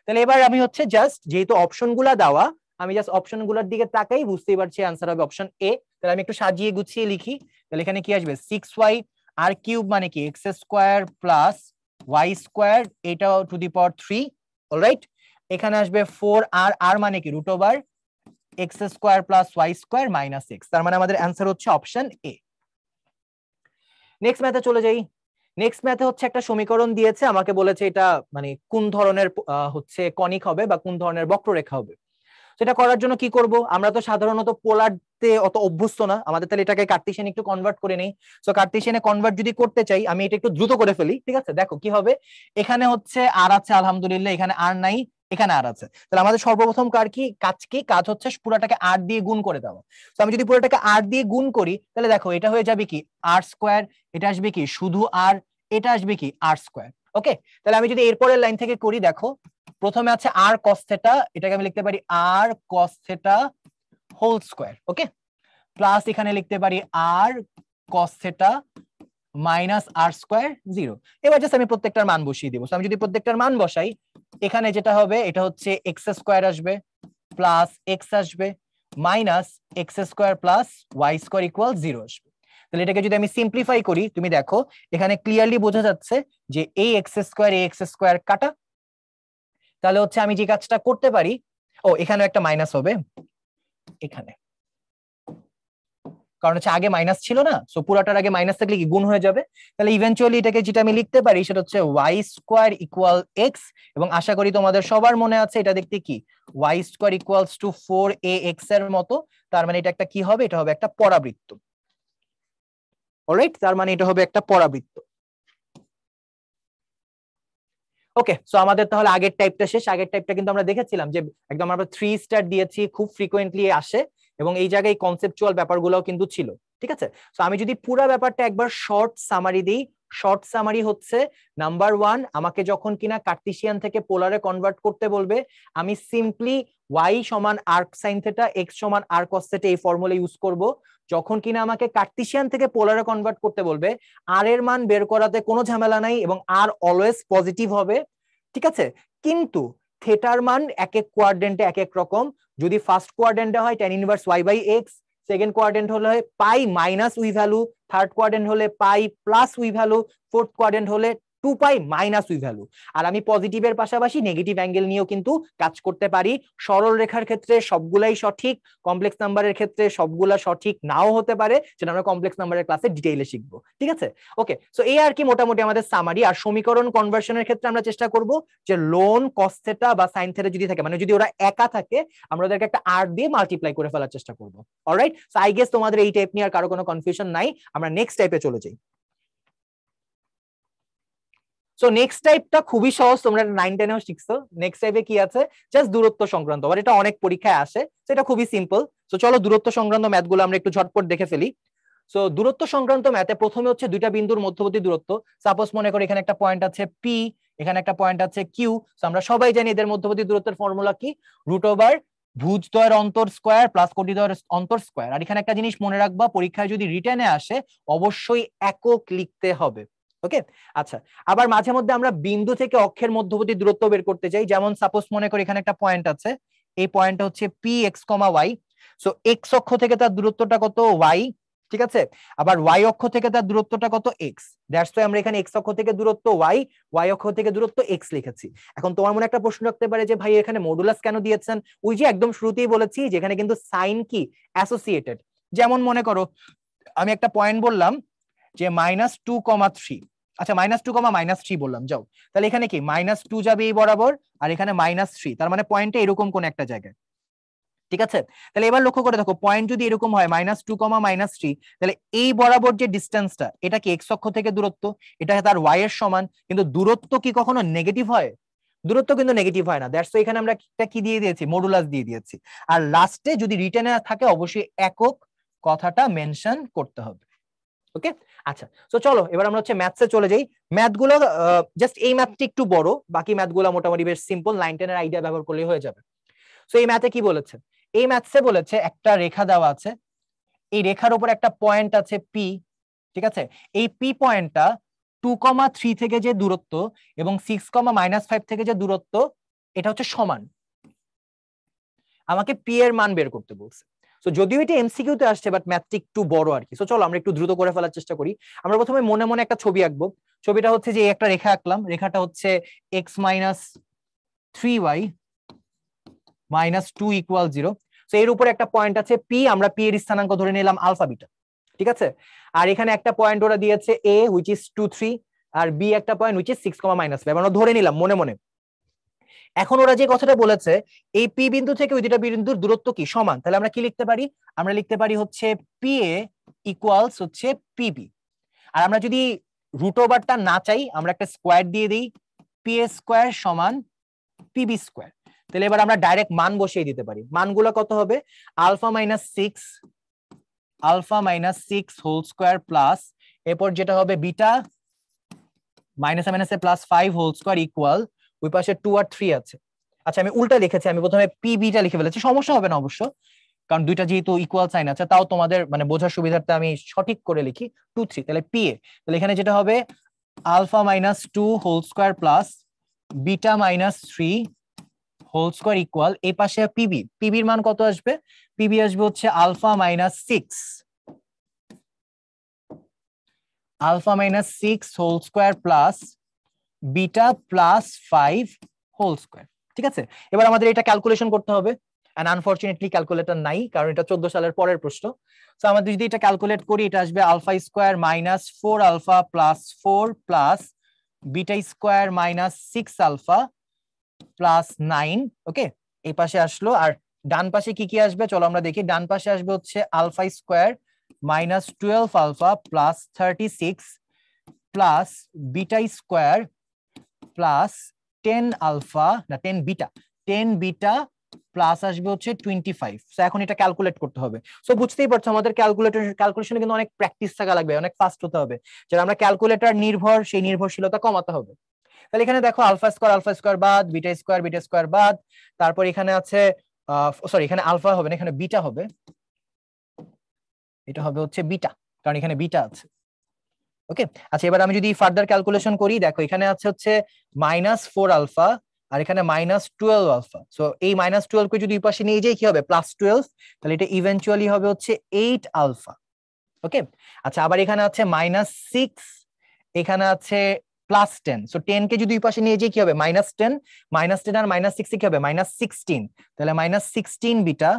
তাহলে এবার আমি হচ্ছে জাস্ট যেহেতু অপশনগুলা দেওয়া, আমি জাস্ট অপশনগুলোর দিকে তাকাই, বুঝতেই পারছি অ্যান্সার হবে অপশন এ। তাহলে আমি একটু সাজিয়ে গুছিয়ে লিখি, তাহলে এখানে কি আসবে 6y r কিউব মানে কি x square plus y square, এটা টু দি পাওয়ার 3। অলরাইট, এখানে আসবে 4r মানে কি root over x square plus y square minus x। তার মানে আমাদের অ্যান্সার হচ্ছে অপশন এ। নেক্সট ম্যাথে চলে যাই। নেক্সট ম্যাথে হচ্ছে একটা সমীকরণ দিয়েছে, আমাকে বলেছে এটা মানে কোন ধরনের হচ্ছে কনিক হবে বা কোন ধরনের বক্ররেখা হবে। সেটা করার জন্য কি করব, আমরা তো সাধারণত পোলারতে অত অভ্যস্ত না, আমাদের তাহলে এটাকে কার্টেসিয়ান একটু কনভার্ট করে নেই। সো কার্টেসিয়ানে কনভার্ট যদি করতে চাই, আমি এটা একটু দ্রুত করে ফেলি, ঠিক আছে? দেখো কি হবে, এখানে হচ্ছে আর আছে আলহামদুলিল্লাহ, এখানে আর নাই, এখানে আর আছে। তাহলে আমাদের সর্বপ্রথম কাজ হচ্ছে পুরোটাকে আর দিয়ে গুণ করে দেওয়া। তো আমি যদি পুরোটাকে আর দিয়ে গুণ করি, তাহলে দেখো এটা হয়ে যাবে কি আর স্কোয়ার, এটা আসবে কি শুধু আর, এটা আসবে কি আর স্কোয়ার। ওকে, তাহলে আমি যদি এরপরের লাইন থেকে করি, দেখো প্রথমে আছে আর কস থেটা, এটাকে আমি লিখতে পারি আর কস থেটা হোল স্কোয়ার। ওকে, প্লাস এখানে লিখতে পারি আর কস থেটা মাইনাস আর স্কোয়ার 0। এবার জাস্ট আমি প্রত্যেকটার মান বসিয়ে দিব। আমি যদি প্রত্যেকটার মান বসাই, এখানে যেটা হবে এটা হচ্ছে এক্স স্কোয়ার আসবে প্লাস এক্স আসবে minus x square plus Y square equal 0 আসবে। তাহলে এটাকে যদি আমি সিম্পলিফাই করি, তুমি দেখো এখানে ক্লিয়ারলি বোঝা যাচ্ছে যে এই এক্স স্কোয়ার কাটা। তাহলে হচ্ছে আমি যে কাজটা করতে পারি, ও এখানেও একটা মাইনাস হবে এখানে, কারণ হচ্ছে আগে মাইনাস ছিল না, সো পুরাটার আগে মাইনাস থাকলে কি গুণ হয়ে যাবে। তাহলে ইভেন্চুয়ালি এটাকে যেটা আমি লিখতে পারি সেটা হচ্ছে ওয়াই স্কোয়ার ইকুয়াল এক্স, এবং আশা করি তোমাদের সবার মনে আছে এটা দেখতে কি Y square equals to 4ax এর মতো। তার মানে এটা একটা কি হবে, এটা হবে একটা পরাবৃত্ত। অলরাইট, তার মানে এটা হবে একটা পরাবৃত্ত। ওকে, সো আমাদের তাহলে আগের টাইপটা শেষ। আগের টাইপটা কিন্তু আমরা দেখেছিলাম যে একদম আমরা 3 স্টার দিয়েছি, খুব ফ্রিকোয়েন্টলি আসে, এবং এই জায়গায় কনসেপচুয়াল ব্যাপারগুলোও কিন্তু ছিল। ঠিক আছে, সো আমি যদি পুরো ব্যাপারটা একবার শর্ট সামারি দিই, শর্ট সামারি হচ্ছে নাম্বার 1, আমাকে যখন কিনা কার্টেসিয়ান থেকে পোলারে কনভার্ট করতে বলবে, আমি সিম্পলি y সমান আর্ক সাইন থেটা, x সমান আর্ক কস থেটা এই ফর্মুলা ইউজ করব। যখন কিনা আমাকে কার্টেসিয়ান থেকে পোলারে কনভার্ট করতে বলবে, আর এর মান বের করাতে কোনো ঝামেলা নাই এবং আর অলওয়েজ পজিটিভ হবে। ঠিক আছে, কিন্তু থেটার মান এক এক কোয়াড্রেন্টে এক এক রকম। যদি ফার্স্ট কোয়াড্রেন্টে হয় tan inverse y by x, second quadrant হলে pi minus we value, third quadrant হলে pi plus we value, fourth quadrant হলে 2 পাই মাইনাস উই ভ্যালু। আর আমি পজিটিভের পাশাপাশি নেগেটিভ অ্যাঙ্গেল নিয়েও কিন্তু কাজ করতে পারি। সরল রেখার ক্ষেত্রে সবগুলাই সঠিক, কমপ্লেক্স নাম্বারের ক্ষেত্রে সবগুলা সঠিক নাও হতে পারে, সেটা আমরা কমপ্লেক্স নাম্বারের ক্লাসে ডিটেইলে শিখবো। ঠিক আছে, ওকে, সো এই আর কি মোটামুটি আমাদের সামারি। আর সমীকরণ কনভার্সনের ক্ষেত্রে আমরা চেষ্টা করব যে লোন কস থেটা বা সাইন থেটা যদি থাকে, মানে যদি ওরা একা থাকে, আমরা ওদেরকে একটা আর দিয়ে মাল্টিপ্লাই করে ফেলার চেষ্টা করব। অলরাইট, সো আই গেস তোমাদের এই টাইপ নিয়ে আর কারো কোনো কনফিউশন নাই। আমরা নেক্সট টাইপে চলে যাই। সো নেক্সট টাইপটা খুবই সহজ, তোমরা 9-10 এও শিখছো। নেক্সট টাইপে কি আছে, জাস্ট দূরত্ব সংক্রান্ত, আর এটা অনেক পরীক্ষায় আসে, সেটা খুবই সিম্পল। সো চলো দূরত্ব সংক্রান্ত ম্যাথগুলো আমরা একটু ঝটপট দেখে ফেলি। সো দূরত্ব সংক্রান্ত ম্যাথে প্রথমে হচ্ছে দুইটা বিন্দুর মধ্যবর্তী দূরত্ব। সাপোজ মনে করি এখানে একটা পয়েন্ট আছে পি, এখানে একটা পয়েন্ট আছে কিউ। সো আমরা সবাই জানি এদের মধ্যবর্তী দূরত্বের ফর্মুলা কি, √ ভুজদ্বয়ের অন্তর স্কয়ার প্লাস কোটিদ্বয়ের অন্তর স্কয়ার। আর এখানে একটা জিনিস মনে রাখবা, পরীক্ষায় যদি রিটেনে আসে অবশ্যই একক লিখতে হবে। ওকে, আচ্ছা, আবার মাঝে মধ্যে আমরা বিন্দু থেকে অক্ষের মধ্যবর্তী দূরত্ব বের করতে চাই। যেমন সাপোজ মনে করি এখানে একটা পয়েন্ট আছে, এই পয়েন্টটা হচ্ছে পি এক্স কমা ওয়াই। সো এক্স অক্ষ থেকে তার দূরত্বটা কত ওয়াই, ঠিক আছে, আবার ওয়াই অক্ষ থেকে তার দূরত্বটা কত এক্স। দ্যাটস ওয়াই আমরা এখানে এক্স অক্ষ থেকে দূরত্ব ওয়াই, ওয়াই অক্ষ থেকে দূরত্ব এক্স লিখেছি। এখন তোমার মনে একটা প্রশ্ন রাখতে পারে যে ভাই এখানে মডুলাস কেন দিয়েছেন? ওই যে একদম শুরুতেই বলেছি যেখানে কিন্তু সাইন কি অ্যাসোসিয়েটেড। যেমন মনে করো আমি একটা পয়েন্ট বললাম যে -2,3, আচ্ছা -2,-3 বললাম, যাও, তাহলে এখানে কি -2 যাবে এই বরাবর, আর এখানে -3, তার মানে পয়েন্টটা এরকম কোন একটা জায়গায়। ঠিক আছে, তাহলে এবার লক্ষ্য করে দেখো, পয়েন্ট যদি এরকম হয় -2,-3, তাহলে এই বরাবর যে ডিস্টেন্সটা, এটা কি এক্স অক্ষ থেকে দূরত্ব, এটা তার ওয়াই এর সমান, কিন্তু দূরত্ব কি কখনো নেগেটিভ হয়? দূরত্ব কিন্তু নেগেটিভ হয় না। দ্যাটস ওয়াই এখানে আমরা কি দিয়ে দিয়েছি, মডুলাস দিয়ে দিয়েছি। আর লাস্টে যদি রিটেনে থাকে অবশ্যই একক কথাটা মেনশন করতে হবে। ওকে, আচ্ছা, তো চলো এবার আমরা হচ্ছে ম্যাথসে চলে যাই। ম্যাথগুলো জাস্ট এই ম্যাথটি একটু বড়, বাকি ম্যাথগুলো মোটামুটি বেশ সিম্পল, 9-10 এর আইডিয়া ব্যবহার করলেই হয়ে যাবে। সো এই ম্যাথে কি বলেছে, এই ম্যাথসে বলেছে একটা রেখা দেওয়া আছে, এই রেখার উপর একটা পয়েন্ট আছে পি। ঠিক আছে, এই পি পয়েন্টটা 2,3 থেকে যে দূরত্ব এবং 6,-5 থেকে যে দূরত্ব, এটা হচ্ছে সমান। আমাকে পি এর মান বের করতে বলছে। সো যদিও এটা এমসিকিউ তে আসছে, বাট ম্যাথটি একটু বড় আর কি। সো চলো আমরা একটু দ্রুত করে ফেলার চেষ্টা করি। আমরা প্রথমে মনে মনে একটা ছবি আঁকবো। ছবিটা হচ্ছে যে একটা রেখা আঁকলাম, রেখাটা হচ্ছে x-3y -2 = 0। সো এর উপরে একটা পয়েন্ট আছে পি, আমরা পি এর স্থানাঙ্ক ধরে নিলাম আলফা বিটা। ঠিক আছে, আর এখানে একটা পয়েন্ট ওরা দিয়েছে এ হুইচ ইজ 2, 3, আর বি একটা পয়েন্ট হুইচ ইজ 6,-5, আমরা ধরে নিলাম মনে মনে। এখন ওরা যে কথাটা বলেছে এই পি বিন্দু থেকে ওই দুটা বিন্দুর দূরত্ব কি সমান, তাহলে আমরা কি লিখতে পারি? আমরা লিখতে পারি হচ্ছে পি এ ইকুয়ালস হচ্ছে পিবি। আর আমরা যদি রুট ওভারটা না চাই আমরা একটা স্কোয়ার দিয়ে দিই, পি এ স্কোয়ার সমান পিবি স্কোয়ার। তাহলে এবার আমরা ডাইরেক্ট মান বসিয়ে দিতে পারি। মানগুলো কত হবে? Alpha minus six whole square plus এরপর যেটা হবে বিটা মাইনাস মাইনাসে প্লাস 5 হোল স্কোয়ার ইকুয়াল ওই পাশে 2 আর 3 আছে। আচ্ছা আমি উল্টা লিখেছি, আমি প্রথমে পিবিটা লিখে ফেলেছি, সমস্যা হবে না অবশ্য, কারণ দুইটা যেহেতু ইকুয়াল সাইন আছে, তাও তোমাদের মানে বোঝার সুবিধার্থে আমি সঠিক করে লিখি 2 3। তাহলে পি এ, তাহলে এখানে যেটা হবে alpha minus 2 whole square plus beta minus 3 whole square equal এই পাশে পিবি, পিবির মান কত আসবে? পিবি আসবে হচ্ছে alpha minus 6 whole square plus beta plus 5 whole square. ঠিক আছে, এবার আমাদের এটা ক্যালকুলেশন করতে হবে, এন্ড আনফরচুনেটলি ক্যালকুলেটর নাই কারণ এটা 14 সালের পরের প্রশ্ন। সো আমাদের যদি এটা ক্যালকুলেট করি এটা আসবে alpha square minus 4 alpha plus 4 plus beta square minus 6 alpha plus 9। Okay, এই পাশে আসলো। আর ডান পাশে কি কি আসবে চলো আমরা দেখি। ডান পাশে আসবে হচ্ছে alpha square minus 12 alpha plus 36 plus beta square plus 10 alpha না 10 বিটা প্লাস আসবে হচ্ছে 25। সো এখন এটা ক্যালকুলেট করতে হবে। সো বুঝতেই পারছো আমাদের ক্যালকুলেশনে কিন্তু অনেক প্র্যাকটিস থাকা লাগবে, অনেক ফাস্ট হতে হবে, যারা আমরা ক্যালকুলেটর নির্ভর সেই নির্ভরশীলতা কমাতে হবে। তাহলে এখানে দেখো আলফা স্কোয়ার বাদ, বিটা স্কোয়ার বাদ, তারপর এখানে আছে সরি এখানে আলফা হবে না, এখানে বিটা হবে, এটা হবে হচ্ছে বিটা কারণ এখানে বিটা আছে। ওকে, আচ্ছা এবার আমি যদি ফার্দার ক্যালকুলেশন করি, দেখো এখানে আছে হচ্ছে -4 আলফা আর এখানে -12 আলফা। সো এই -12 কে যদি পাশে নিয়ে যাই কি হবে? +12, তাহলে এটা ইভেন্চুয়ালি হবে হচ্ছে 8 আলফা। ওকে, আচ্ছা আবার এখানে আছে -6, এখানে আছে +10। সো 10 কে যদি পাশে নিয়ে যাই কি হবে? -10 আর -6 কি হবে? -16, তাহলে -16 বিটা।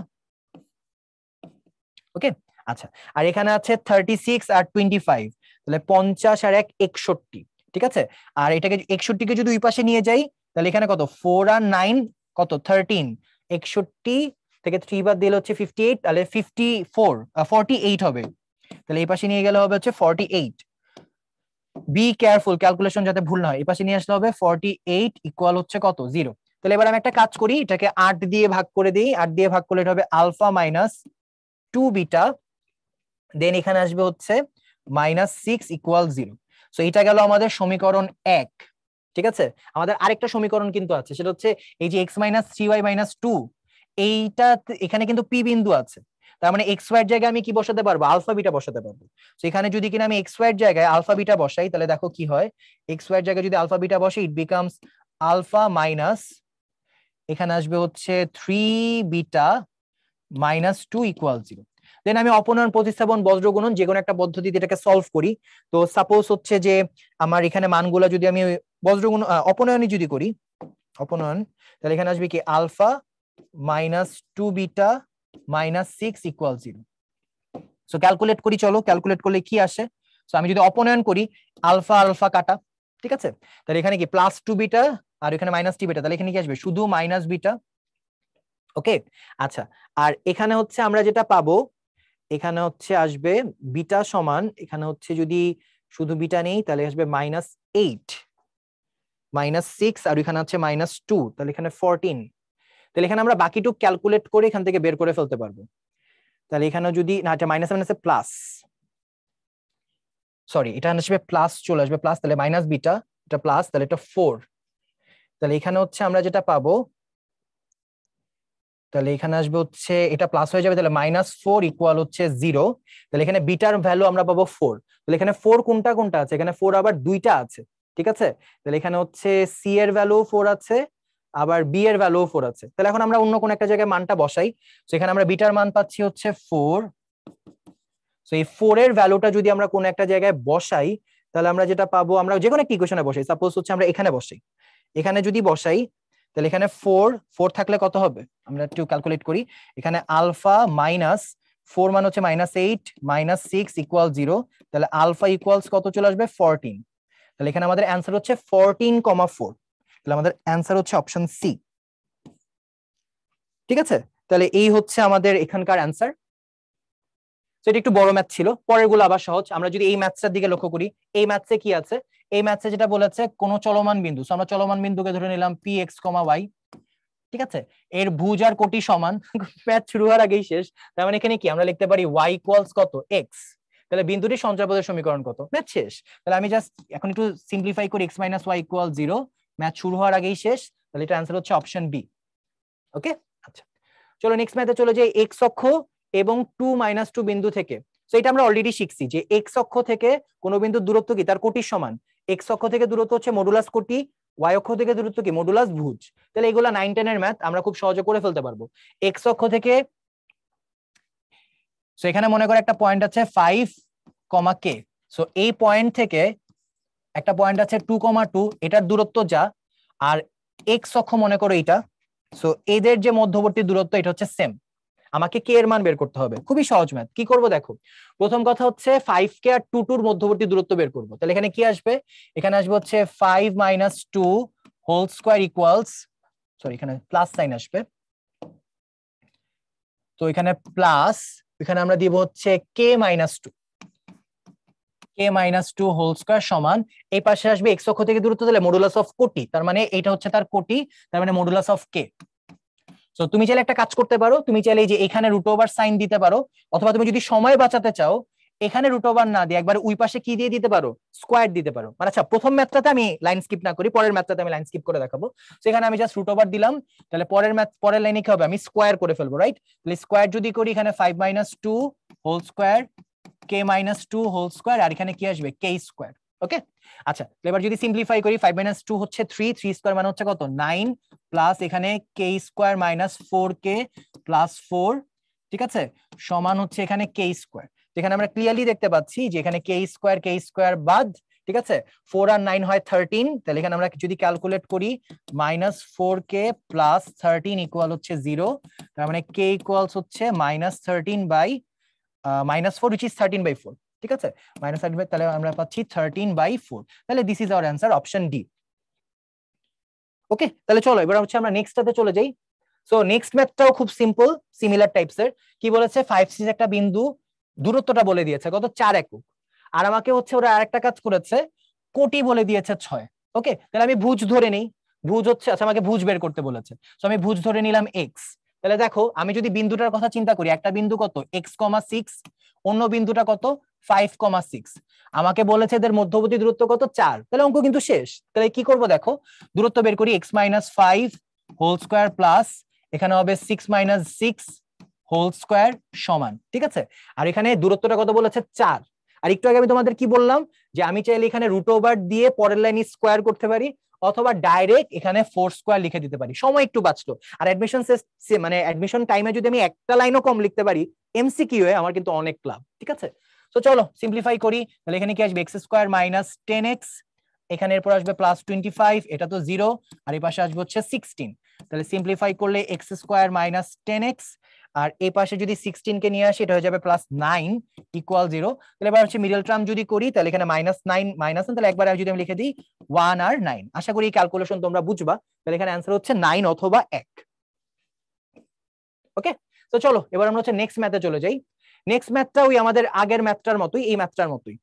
ওকে, আচ্ছা আর এখানে আছে 36 আর 25, তাহলে 50 আর 1 61। ঠিক আছে, আর এটাকে 61 কে যদি ওই পাশে নিয়ে যাই তাহলে এখানে কত? 4 আর 9 কত? 13। 61 থেকে 3 বাদ দিলে হচ্ছে 58, তাহলে 48 হবে। তাহলে এই পাশে নিয়ে গেলে হবে হচ্ছে 48। বি কেয়ারফুল, ক্যালকুলেশন যাতে ভুল না হয়। এই পাশে নিয়ে আসলে হবে 48 ইকুয়াল হচ্ছে কত? 0। তাহলে এবার আমি একটা কাজ করি, এটাকে 8 দিয়ে ভাগ করে দিই। 8 দিয়ে ভাগ করলে এটা হবে আলফা মাইনাস 2 বিটা, দেন এখানে আসবে হচ্ছে -6 ইকুয়াল 0। সো এটা গেল আমাদের সমীকরণ 1। ঠিক আছে, আমাদের আরেকটা সমীকরণ কিন্তু আছে, সেটা হচ্ছে এই যে x - 3y - 2, এইটা এখানে কিন্তু পি বিন্দু আছে, তার মানে এক্স ওয়াই এর জায়গায় আমি কি বসাতে পারবো? আলফা বিটা বসাতে পারবো। তো এখানে যদি কিনা আমি এক্স ওয়াই এর জায়গায় আলফা বিটা বসাই তাহলে দেখো কি হয়। এক্স ওয়াই এর জায়গায় যদি আলফা বিটা বসাই, ইট বিকামস আলফা মাইনাস এখানে আসবে হচ্ছে 3 বিটা -2 ইকুয়াল 0। দেন আমি অপনয়ন, প্রতিস্থাপন, বজ্রগুণন যে কোনো একটা পদ্ধতিতে এটাকে সলভ করি। তো সাপোজ হচ্ছে যে আমার এখানে মানগুলো যদি আমি বজ্রগুণ অপনয়নই যদি করি, অপনয়ন, তাহলে এখানে আসবে কি alpha -2 beta -6 equal 0। So calculate করি, চলো ক্যালকুলেট করলে কি আসে। সো আমি যদি অপনয়ন করি, আলফা আলফা কাটা, ঠিক আছে, তাহলে এখানে কি +2 বিটা আর এখানে -3 বিটা, তাহলে এখানে কি আসবে? শুধু মাইনাস বিটা। ওকে, আচ্ছা আর এখানে হচ্ছে আমরা যেটা পাবো, এখানে হচ্ছে আসবে বিটা সমান, এখানে হচ্ছে যদি শুধু বিটা নেই তাহলে আসবে -8 -6 আর এখানে আছে -2, তাহলে এখানে 14। তাহলে এখানে আমরা বাকিটুকু ক্যালকুলেট করে এখান থেকে বের করে ফেলতে পারবো। তাহলে এখানে যদি না, এটা মাইনাস মাইনাসে প্লাস, সরি এটা আসবে প্লাস, চলে আসবে প্লাস, তাহলে মাইনাস বিটা, এটা প্লাস, তাহলে এটা 4। তাহলে এখানে হচ্ছে আমরা যেটা পাবো, তাহলে এখানে আসবে হচ্ছে এটা প্লাস হয়ে যাবে, তাহলে -4 ইকুয়াল হচ্ছে 0। তাহলে এখানে বিটার ভ্যালু আমরা পাবো 4। তাহলে এখানে 4 কোনটা কোনটা আছে? এখানে 4 আবার দুইটা আছে। ঠিক আছে, তাহলে এখানে হচ্ছে সি এর ভ্যালু 4 আছে, আবার বি এর ভ্যালু 4 আছে। তাহলে এখন আমরা অন্য কোন একটা জায়গায় মানটা বসাই। সেখানে আমরা বিটার মান পাচ্ছি হচ্ছে 4। সো এই 4 এর ভ্যালুটা যদি আমরা কোন একটা জায়গায় বসাই তাহলে আমরা যেটা পাবো, আমরা যে কোনো একটা ইকুয়েশনে বসাই, সাপোজ হচ্ছে আমরা এখানে বসাই, এখানে যদি বসাই তাহলে এখানে 4 থাকলে কত হবে? আমরা একটু ক্যালকুলেট করি। এখানে আলফা মাইনাস 4 মান হচ্ছে -8 -6 ইকুয়াল 0, তাহলে আলফা ইকুয়ালস কত চলে আসবে? 14। তাহলে এখানে আমাদের অ্যান্সার হচ্ছে 14,4। তাহলে আমাদের অ্যান্সার হচ্ছে অপশন সি। ঠিক আছে, তাহলে এই হচ্ছে আমাদের এখানকার অ্যান্সার। তো এটা একটু বড় ম্যাথ ছিল, পরের গুলো আবার সহজ। আমরা যদি এই ম্যাথটার দিকে লক্ষ্য করি, এই ম্যাথসে কি আছে? এই ম্যাথসে যেটা বলেছে কোন চলমান বিন্দু, আমরা চলমান বিন্দুকে ধরে নিলাম পি এক্স কমা ওয়াই। ঠিক আছে, এর ভুজ আর কোটি সমান। ম্যাথ শুরু হওয়ার আগেই শেষ। তার মানে এখানে কি আমরা লিখতে পারি ওয়াই ইকুয়ালস কত? এক্স। তাহলে বিন্দুটির সঞ্চারপদের সমীকরণ কত? ম্যাথ শেষ। তাহলে আমি জাস্ট এখন একটু সিম্পলিফাই করি, x minus y equal 0। Math শুরু হওয়ার আগেই শেষ। তাহলে এটা অ্যান্সার হচ্ছে অপশন বি। ওকে, আচ্ছা চলো নেক্সট ম্যাথে চলে যাই। এক্স অক্ষ এবং 2 - 2 বিন্দু থেকে, তো এটা আমরা অলরেডি শিখছি যে এক্স অক্ষ থেকে কোনো বিন্দুর দূরত্ব কি তার কোটির সমান। এক্স অক্ষ থেকে দূরত্ব হচ্ছে মডুলাস কোটি, ওয়াই অক্ষ থেকে দূরত্ব কি মডুলাস ভুজ। তাহলে এগুলা 9-10 এর ম্যাথ, আমরা খুব সহজে করে ফেলতে পারবো। এক্স অক্ষ থেকে, সো এখানে মনে করে একটা পয়েন্ট আছে 5, কে। সো এই পয়েন্ট থেকে একটা পয়েন্ট আছে 2, 2, এটার দূরত্ব যা, আর এক্স অক্ষ মনে করো এটা। সো এদের যে মধ্যবর্তী দূরত্ব এটা হচ্ছে সেম। আমাকে কে এর মান বের করতে হবে। খুবই সহজ ম্যাথ। কি করব দেখো, প্রথম কথা হচ্ছে 5K আর 2 মধ্যবর্তী দূরত্ব বের করব। তাহলে এখানে কি আসবে? এখানে আসবে হচ্ছে 5 - 2 হোল স্কয়ার ইকুয়ালস, সরি এখানে প্লাস সাইন আসবে, তো এখানে প্লাস, এখানে আমরা দিব হচ্ছে K - 2, K - 2 হোল স্কয়ার সমান, এই পাশে আসবে এক্স অক্ষ থেকে দূরত্ব, তাহলে মডুলাস অফ কোটি, তার মানে এটা হচ্ছে তার কোটি, তার মানে মডুলাস অফ K। তো তুমি চাইলে একটা কাজ করতে পারো, তুমি চাইলে এই যে এখানে রুট ওভার সাইন দিতে পারো, অথবা তুমি যদি সময় বাঁচাতে চাও এখানে রুট ওভার না দিয়ে একবার ওই পাশে কি দিয়ে দিতে পারো, স্কোয়ার দিতে পারো। মানে আচ্ছা প্রথম ম্যাথটাতে আমি লাইন স্কিপ না করি, পরের ম্যাথটাতে আমি লাইন স্কিপ করে দেখাবো। সেখানে আমি জাস্ট রুট ওভার দিলাম, তাহলে পরের লাইনে কি হবে, আমি স্কোয়ার করে ফেলবো, রাইট? তাহলে স্কোয়ার যদি করি এখানে 5 - 2 whole square, K - 2 whole square, আর এখানে কি আসবে K স্কোয়ার। ওকে, আচ্ছা এবার যদি সিম্পলিফাই করি 5 - 2 হচ্ছে 3 স্কোয়ার মানে হচ্ছে কত 9, প্লাস এখানে K স্কোয়ার -4K প্লাস 4, ঠিক আছে, সমান হচ্ছে এখানে K স্কোয়ার। এখানে আমরা ক্লিয়ারলি দেখতে পাচ্ছি যে এখানে K স্কোয়ার বাদ, ঠিক আছে, 4 আর 9 হয় 13। তাহলে এখানে আমরা যদি ক্যালকুলেট করি -4K প্লাস 13 ইকুয়াল হচ্ছে 0, তার মানে K ইকুয়ালস হচ্ছে -4 which is 13/4, ঠিক আছে, -13, তাহলে আমরা পাচ্ছি 13/4। তাহলে this is our answer option D. Okay, তাহলে চলো এবার হচ্ছে আমরা নেক্সটটাতে চলে যাই। সো নেক্সট ম্যাথটাও খুব সিম্পল, সিমিলার টাইপসের। কি বলেছে, 5C একটা বিন্দু, দূরত্বটা বলে দিয়েছে কত 4 একক, আর আমাকে হচ্ছে ওরা আরেকটা কাজ করেছে, কোটি বলে দিয়েছে 6। ওকে, তাহলে আমি ভুজ ধরে নেই, ভুজ হচ্ছে, আচ্ছা আমাকে ভুজ বের করতে বলেছে, তো আমি ভুজ ধরে নিলাম এক্স। তাহলে দেখো আমি যদি বিন্দুটার কথা চিন্তা করি, একটা বিন্দু কত x,6, অন্য বিন্দুটা কত 5,6, আমাকে বলেছে এদের মধ্যবর্তী দূরত্ব কত 4। তাহলে অঙ্ক কিন্তু শেষ। তাহলে কি করব দেখো, দূরত্ব বের করি, x - 5 হোল স্কয়ার প্লাস এখানে হবে 6 - 6 হোল স্কয়ার সমান, ঠিক আছে, আর এখানে দূরত্বটা কত বলেছে 4। আর একটু আগে আমি তোমাদের কি বললাম, যে আমি চাইলে এখানে রুট ওভার দিয়ে পরের লাইনে স্কোয়ার করতে পারি, অথবা ডাইরেক্ট এখানে 4 স্কোয়ার লিখে দিতে পারি, সময় একটু বাঁচলো। আর অ্যাডমিশন টাইমে যদি আমি একটা লাইনও কম লিখতে পারি এমসিকিউ এ, আমার কিন্তু অনেক লাভ। ঠিক আছে, তো চলো সিম্পলিফাই করি। তাহলে এখানে কি আসবে x স্কোয়ার - 10x, এখানে এরপর আসবে +25, এটা তো 0, আর এই পাশে আসবে হচ্ছে 16। তাহলে সিম্পলিফাই করলে x স্কোয়ার - 10x, আর এই পাশে যদি 16 কে নিয়ে আসি এটা হয়ে যাবে +9 ইকুয়াল 0। তাহলে এবার হচ্ছে মিডল টার্ম যদি করি, তাহলে এখানে -9 তাহলে একবার যদি আমি লিখে দিই 1 আর 9। আশা করি এই ক্যালকুলেশন তোমরা বুঝবা। তাহলে এখানে অ্যান্সার হচ্ছে 9 অথবা 1। ওকে, তো চলো এবার আমরা হচ্ছে নেক্সট ম্যাথে চলে যাই। নেক্সট ম্যাথটা ওই আমাদের আগের ম্যাথটার মতোই, এই ম্যাথটার মতোই।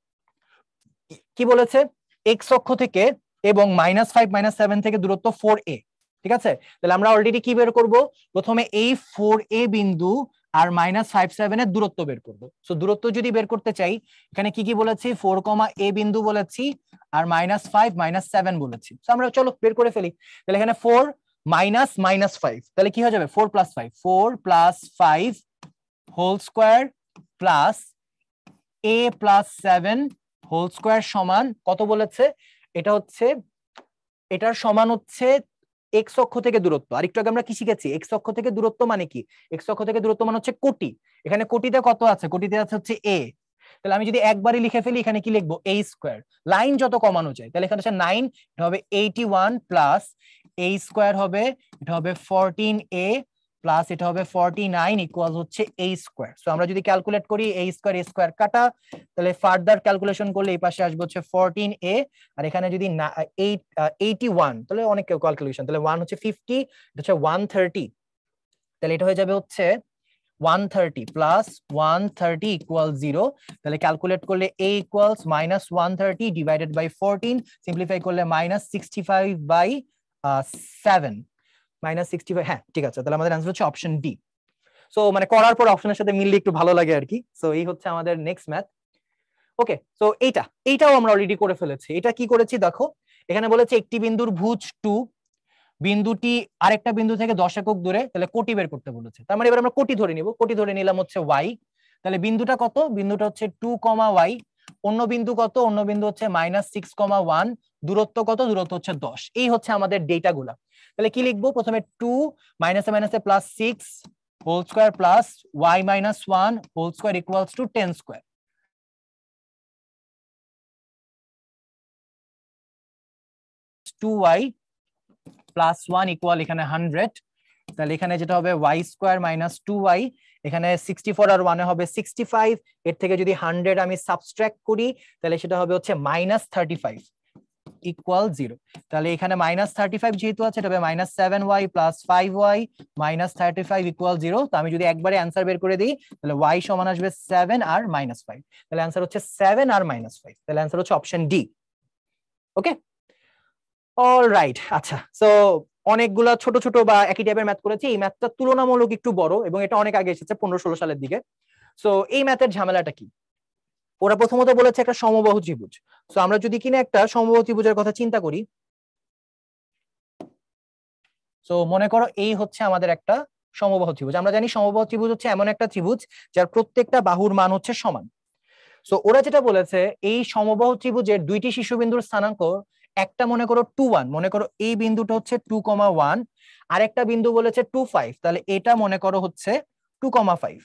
কি বলেছে, এক্স অক্ষ থেকে এবং -5 - 7 থেকে দূরত্ব 4a, ঠিক আছে। তাহলে আমরা অলরেডি কি বের করব, প্রথমে এই 4a বিন্দু আর -5, 7 এর দূরত্ব বের করব। সো দূরত্ব যদি বের করতে চাই, এখানে কি কি বলেছি, 4, a বিন্দু বলেছি, আর -5 - 7 বলেছি। সো আমরা চলো বের করে ফেলি। তাহলে এখানে 4 -5, তাহলে কি হয়ে যাবে 4 + 5, 4 + 5 whole square plus a + 7 whole square সমান কত বলেছে, এটা হচ্ছে, এটার সমান হচ্ছে এক্স অক্ষ থেকে দূরত্ব। আর একটু আগে আমরা কি শিখেছি, এক্স অক্ষ থেকে দূরত্ব মানে কি, এক্স অক্ষ থেকে দূরত্ব মানে হচ্ছে কোটি। এখানে কোটিতে কত আছে, কোটিতে আছে হচ্ছে a। তাহলে আমি যদি একবারই লিখে ফেলি, এখানে কি লিখবো a স্কয়ার, লাইন যত কমানো যায়। তাহলে এখানে হচ্ছে 9, এটা হবে 81 প্লাস a স্কয়ার হবে, এটা হবে 14a প্লাস এটা হবে 49 ইকুয়াল হচ্ছে a স্কয়ার। সো আমরা যদি ক্যালকুলেট করি a স্কয়ার কাটা, তাহলে ফার্দার ক্যালকুলেশন করলে এই পাশে আসবে হচ্ছে 14a, আর এখানে যদি 81, তাহলে অনেক ক্যালকুলেশন, তাহলে 1 হচ্ছে 50, এটা হচ্ছে 130, তাহলে এটা হয়ে যাবে হচ্ছে 130 প্লাস 130 ইকুয়াল 0। তাহলে ক্যালকুলেট করলে a equals minus 130 divided by 14, simplify করলে মাইনাস 65 বাই 7, মাইনাস 65। হ্যাঁ ঠিক আছে, তাহলে আমাদের অ্যান্সার হচ্ছে অপশন ডি। সো মানে করার পর অপশনের সাথে মিললে একটু ভালো লাগে আর কি। সো এই হচ্ছে আমাদের নেক্সট ম্যাথ। ওকে, সো এইটাও আমরা অলরেডি করে ফেলেছি। এটা কি করেছি দেখো, এখানে বলেছে একটি বিন্দুর ভুজ 2, বিন্দুটি আরেকটা বিন্দু থেকে 10 একক দূরে, তাহলে কোটি বের করতে বলেছে। তার মানে এবার আমরা কোটি ধরে নিব, কোটি ধরে নিলাম হচ্ছে y, তাহলে বিন্দুটা কত, বিন্দুটা হচ্ছে 2, y, অন্য বিন্দু কত, অন্য বিন্দু হচ্ছে -6, 1, দূরত্ব কত, দূরত্ব হচ্ছে 10। এই হচ্ছে আমাদের ডেটা গুলা। তাহলে কি লিখবো, প্রথমে 2 মাইনাসে মাইনাসে plus 6 whole square plus y minus 1 whole square equals to 10 square. 2y plus 1 equal এখানে 100, তাহলে এখানে যেটা হবে y স্কয়ার মাইনাস 2y, এখানে 64 আর 1 হবে 65, এর থেকে যদি 100 আমি সাবট্রাক্ট করি তাহলে সেটা হবে হচ্ছে -35 ইকুয়াল 0। তাহলে এখানে -35 যেহেতু আছে, এটা হবে -7y plus 5y minus 35 equal 0। তো আমি যদি একবারে অ্যান্সার বের করে দিই তাহলে y সমান আসবে 7 আর -5, তাহলে অ্যান্সার হচ্ছে 7 আর -5, তাহলে অ্যান্সার হচ্ছে অপশন ডি। ওকে, অলরাইট। আচ্ছা, সো অনেকগুলা ছোট ছোট বা একই টাইপের ম্যাথ করেছি। এই ম্যাথটা তুলনামূলক একটু বড় এবং এটা অনেক আগে এসেছে, 15-16 সালের দিকে। সো এই ম্যাথের ঝামেলাটা কি, ওরা প্রথমত বলেছে একটা সমবাহু ত্রিভুজ। সো আমরা যদি কিনা একটা সমবাহু ত্রিভুজের কথা চিন্তা করি, সো মনে করো এই হচ্ছে আমাদের একটা সমবাহু ত্রিভুজ। আমরা জানি সমবাহু ত্রিভুজ হচ্ছে এমন একটা ত্রিভুজ যার প্রত্যেকটা বাহুর মান হচ্ছে সমান। সো ওরা যেটা বলেছে, এই সমবাহু ত্রিভুজের দুইটি শীর্ষবিন্দুর স্থানাঙ্ক, একটা মনে করো 2, 1, মনে করো এই বিন্দুটা হচ্ছে 2,1, আরেকটা বিন্দু বলেছে 2,5, তাহলে এটা মনে করো হচ্ছে 2,5।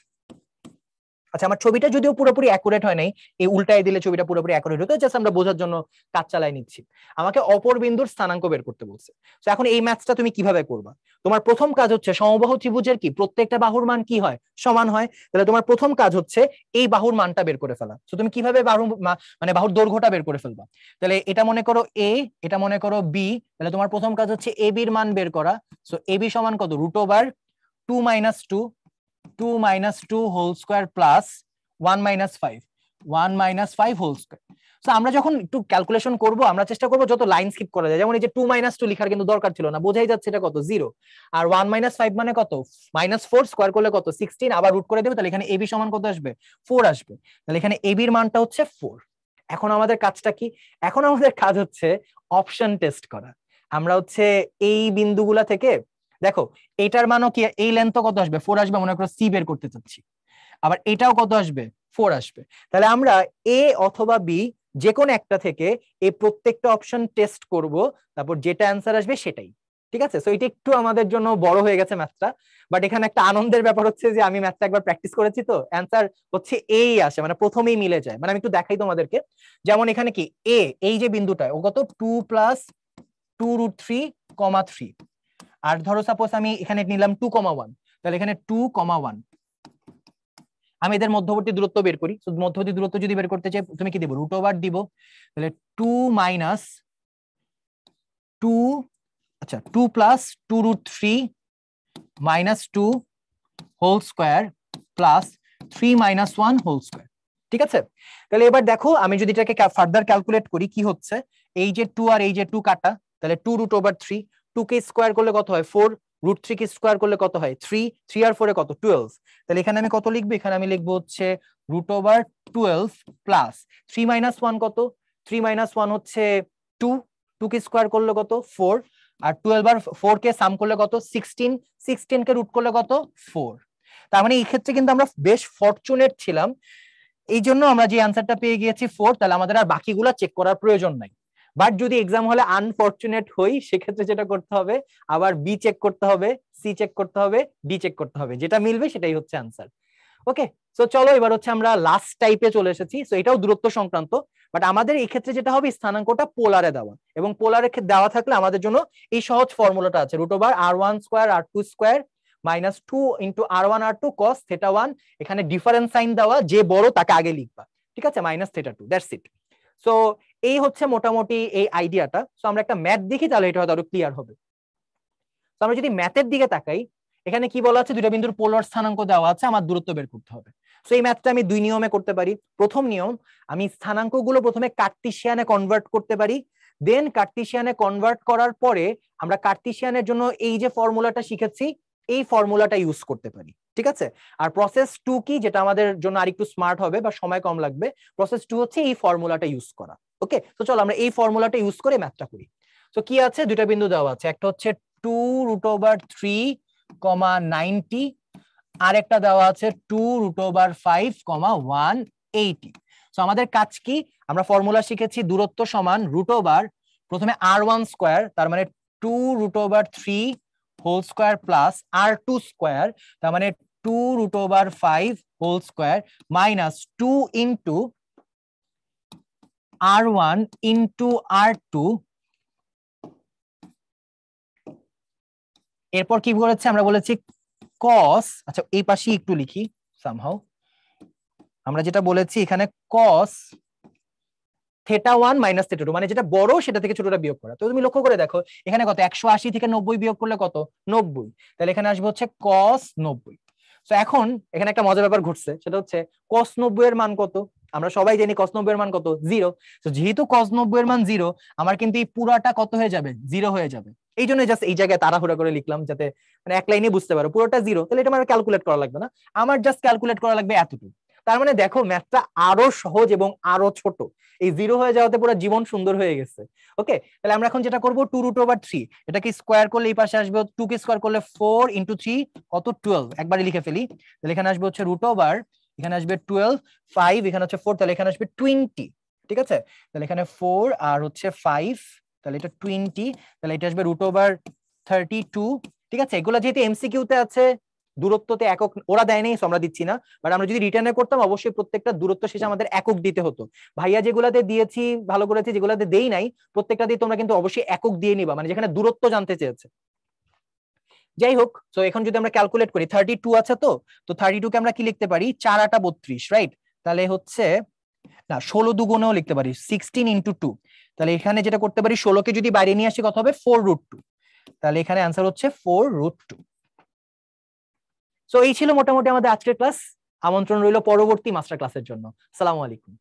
আচ্ছা, আমার ছবিটা যদিও পুরোপুরি অ্যাকুরেট হয় নাই, এই উল্টায় দিলে ছবিটা পুরোপুরি অ্যাকুরেট হতো, জাস্ট আমরা বোঝার জন্য কাজ চালাই নিচ্ছি। আমাকে অপর বিন্দুর স্থানাঙ্ক বের করতে বলছে। তো এখন এই ম্যাথসটা তুমি কিভাবে করবা, তোমার প্রথম কাজ হচ্ছে সমবাহু ত্রিভুজের কি প্রত্যেকটা বাহুর মান কি হয়, সমান হয়। তাহলে তোমার প্রথম কাজ হচ্ছে এই বাহুর মানটা বের করে ফেলা। তো তুমি কিভাবে মানে বাহুর দৈর্ঘ্যটা বের করে ফেলবা, তাহলে এটা মনে করো এ, এটা মনে করো বি, তাহলে তোমার প্রথম কাজ হচ্ছে এ বির মান বের করা। সো এ বি সমান কত, √2 - 2 whole square plus 1 - 5 whole square. So আমরা যখন একটু ক্যালকুলেশন করব, আমরা চেষ্টা করব যত লাইন স্কিপ করা যায়। যেমন এই যে 2 - 2 লিখার কিন্তু দরকার ছিল না, বোঝাই যাচ্ছে এটা কত, 0। আর 1 - 5 মানে কত, -4 স্কয়ার করলে কত, 16, আবার রুট করে দেবে, তাহলে এখানে এবি সমান কত আসবে, 4 আসবে। তাহলে এখানে এবির মানটা হচ্ছে 4। এখন আমাদের কাজটা কি, এখন আমাদের কাজ হচ্ছে অপশন টেস্ট করা। আমরা হচ্ছে এই বিন্দুগুলা থেকে, দেখো এইটার মানও কি, এই লেন্থ কত আসবে, 4 আসবে, মনে করো সি বের করতে চাচ্ছি, আবার এটাও কত আসবে, 4 আসবে। তাহলে আমরা এ অথবা বি যে কোনো একটা থেকে এই প্রত্যেকটা অপশন টেস্ট করব, তারপর যেটা অ্যান্সার আসবে সেটাই। ঠিক আছে, সো এটা একটু আমাদের জন্য বড় হয়ে গেছে ম্যাথটা, বাট এখানে একটা আনন্দের ব্যাপার হচ্ছে যে আমি ম্যাথটা একবার প্র্যাকটিস করেছি, তো অ্যান্সার হচ্ছে এই আসে, মানে প্রথমেই মিলে যায়। মানে আমি একটু দেখাই তোমাদেরকে, যেমন এখানে কি এ, এই যে বিন্দুটা ও কত 2 + 2√3, 3, আর ধরো সাপোজ আমি এখানে নিলাম 2,1, তাহলে এখানে 2,1, আমি এদের মধ্যবর্তী দূরত্ব বের করি। মধ্যবর্তী দূরত্ব যদি বের করতে চাই তুমি কি দিব, √, দিব। তাহলে 2 - 2, আচ্ছা 2 + 2√3 - 2 whole square plus 3 - 1 whole square. ঠিক আছে, তাহলে এবার দেখো আমি যদি এটাকে ফার্দার ক্যালকুলেট করি কি হচ্ছে, এই যে 2 আর এই যে 2 কাটা, তাহলে 2√3, 2 কে স্কয়ার করলে কত হয় 4, √3 কে স্কয়ার করলে কত হয় 3, 3 আর 4 এ কত 12। তাহলে এখানে আমি কত লিখবো, এখানে আমি লিখবো হচ্ছে √12 প্লাস 3 - 1 কত, 3 - 1 হচ্ছে 2, 2 কে স্কয়ার করলে কত 4, আর 12 আর 4 কে সাম করলে কত 16, 16 কে রুট করলে কত 4। তার মানে এই ক্ষেত্রে কিন্তু আমরা বেশ ফরচুনেট ছিলাম, এই জন্য আমরা যে অ্যান্সারটা পেয়ে গিয়েছি 4, তাহলে আমাদের আর বাকিগুলা চেক করার প্রয়োজন নাই। বাট যদি এক্সাম হলে আনফরচুনেট হই, সেক্ষেত্রে যেটা করতে হবে, আবার বি চেক করতে হবে, সি চেক করতে হবে, ডি চেক করতে হবে, যেটা মিলবে সেটাই হচ্ছে অ্যান্সার। ওকে, সো চলো এবার হচ্ছে আমরা লাস্ট টাইপে চলে এসেছি। সো এটাও দূরত্ব সংক্রান্ত, বাট আমাদের এই ক্ষেত্রে যেটা হবে, স্থানাঙ্কটা পোলারে দেওয়া, এবং পোলারে দেওয়া থাকলে আমাদের জন্য এই সহজ ফর্মুলাটা আছে, √r1² r2² -2 into r1 r2 cos θ1, এখানে ডিফারেন্স সাইন দেওয়া, যে বড় তাকে আগে লিখবা, ঠিক আছে, -θ2, দ্যাটস ইট। সো এই হচ্ছে মোটামুটি এই আইডিয়াটা। সো আমরা একটা ম্যাথ দেখি, তাহলে এটা হয়তো আরো ক্লিয়ার হবে। তো আমরা যদি ম্যাথের দিকে তাকাই, এখানে কি বলা আছে, দুইটা বিন্দুর পোলার স্থানাঙ্ক দেওয়া আছে, আমার দূরত্ব বের করতে হবে। সো এই ম্যাথটা আমি দুই নিয়মে করতে পারি। প্রথম নিয়ম, আমি স্থানাঙ্কগুলো প্রথমে কার্টেসিয়ানে কনভার্ট করতে পারি, দেন কার্টেসিয়ানে কনভার্ট করার পরে আমরা কার্টেসিয়ানের জন্য এই যে ফর্মুলাটা শিখেছি এই ফর্মুলাটা ইউজ করতে পারি, ঠিক আছে। আর প্রসেস 2 কি, যেটা আমাদের জন্য আরেকটু স্মার্ট হবে বা সময় কম লাগবে, প্রসেস 2 হচ্ছে এই ফর্মুলাটা ইউজ করা। ওকে, তো চলো আমরা এই ফর্মুলাটা ইউজ করে ম্যাথটা করি। তো কি আছে, দুইটা বিন্দু দেওয়া আছে, একটা হচ্ছে 2√3, 90, আর একটা দেওয়া আছে 2√5, 180। সো আমাদের কাজ কি, আমরা ফর্মুলা শিখেছি দূরত্ব সমান √ প্রথমে r1 স্কয়ার, তার মানে 2√3 whole square plus r2 square, তার মানে 2√5 whole square minus 2 into r1 into r2। এরপর কি করেছে, আমরা বলেছি cos, আচ্ছা এই পাশে একটু লিখি সামহাউ, আমরা যেটা বলেছি এখানে cos θ1 মাইনাস θ2, মানে যেটা বড় সেটা থেকে ছোটটা বিয়োগ করা। তো তুমি লক্ষ্য করে দেখো এখানে কত, 180 থেকে 90 বিয়োগ করলে কত, 90, তাহলে এখানে আসবে হচ্ছে cos 90। তো এখন এখানে একটা মজার ব্যাপার ঘটছে, সেটা হচ্ছে cos 90 এর মান কত, আমরা সবাই জানি cos 90 এর মান কত, 0। তো যেহেতু cos 90 এর মান 0, আমার কিন্তু এই পুরাটা কত হয়ে যাবে, 0 হয়ে যাবে। এই জন্য জাস্ট এই জায়গায় তাড়াহুড়া করে লিখলাম, যাতে মানে এক লাইনে বুঝতে পারো পুরোটা 0, তাহলে এটা আমার ক্যালকুলেট করা লাগবে না, আমার জাস্ট ক্যালকুলেট করা লাগবে এতটুকু। তার মানে দেখো ম্যাথটা আরো সহজ এবং আরো ছোট, এই 0 হয়ে যাওয়াতে পুরো জীবন সুন্দর হয়ে গেছে। ওকে, তাহলে আমরা এখন যেটা করব 2√3, এটাকে স্কোয়ার করলে এই পাশে আসবে 2 কে স্কোয়ার করলে 4 ইন্টু 3 কত, 12, একবারে লিখে ফেলি। তাহলে এখানে আসবে হচ্ছে √ এখানে আসবে 12, 5 এখানে হচ্ছে 4, তাহলে এখানে আসবে 20, ঠিক আছে। তাহলে এখানে 4 আর হচ্ছে 5, তাহলে এটা 20, তাহলে এটা আসবে √32, ঠিক আছে। এগুলো যেহেতু এমসিকিউ তে আছে, দূরত্বতে একক ওরা দেয় নাই, আমরা দিচ্ছি না, বাট আমরা যদি রিটার্নে করতাম অবশ্যই প্রত্যেকটা দূরত্ব শেষে আমাদের একক দিতে হতো। ভাইয়া যেগুলাতে দিয়েছি ভালো করেছি, যেগুলাতে দেই নাই প্রত্যেকটা দিয়ে তোমরা কিন্তু অবশ্যই একক দিয়ে নিবা, মানে যেখানে দূরত্ব জানতে চেয়েছে। যাই হোক, তো এখন যদি আমরা ক্যালকুলেট করি 32 আছে, তো 32 কে আমরা কি লিখতে পারি, 4 8 32, রাইট। তাহলে হচ্ছে না 16 দুগুণেও লিখতে পারি, 16 ইন্টু 2। তাহলে এখানে যেটা করতে পারি, 16 কে যদি বাইরে নিয়ে আসি কত হবে, 4√2। তাহলে এখানে অ্যান্সার হচ্ছে 4√2। সো এই ছিল মোটামুটি আমাদের আজকের ক্লাস। আমন্ত্রণ রইল পরবর্তী মাস্টার ক্লাসের জন্য। আসসালামু আলাইকুম।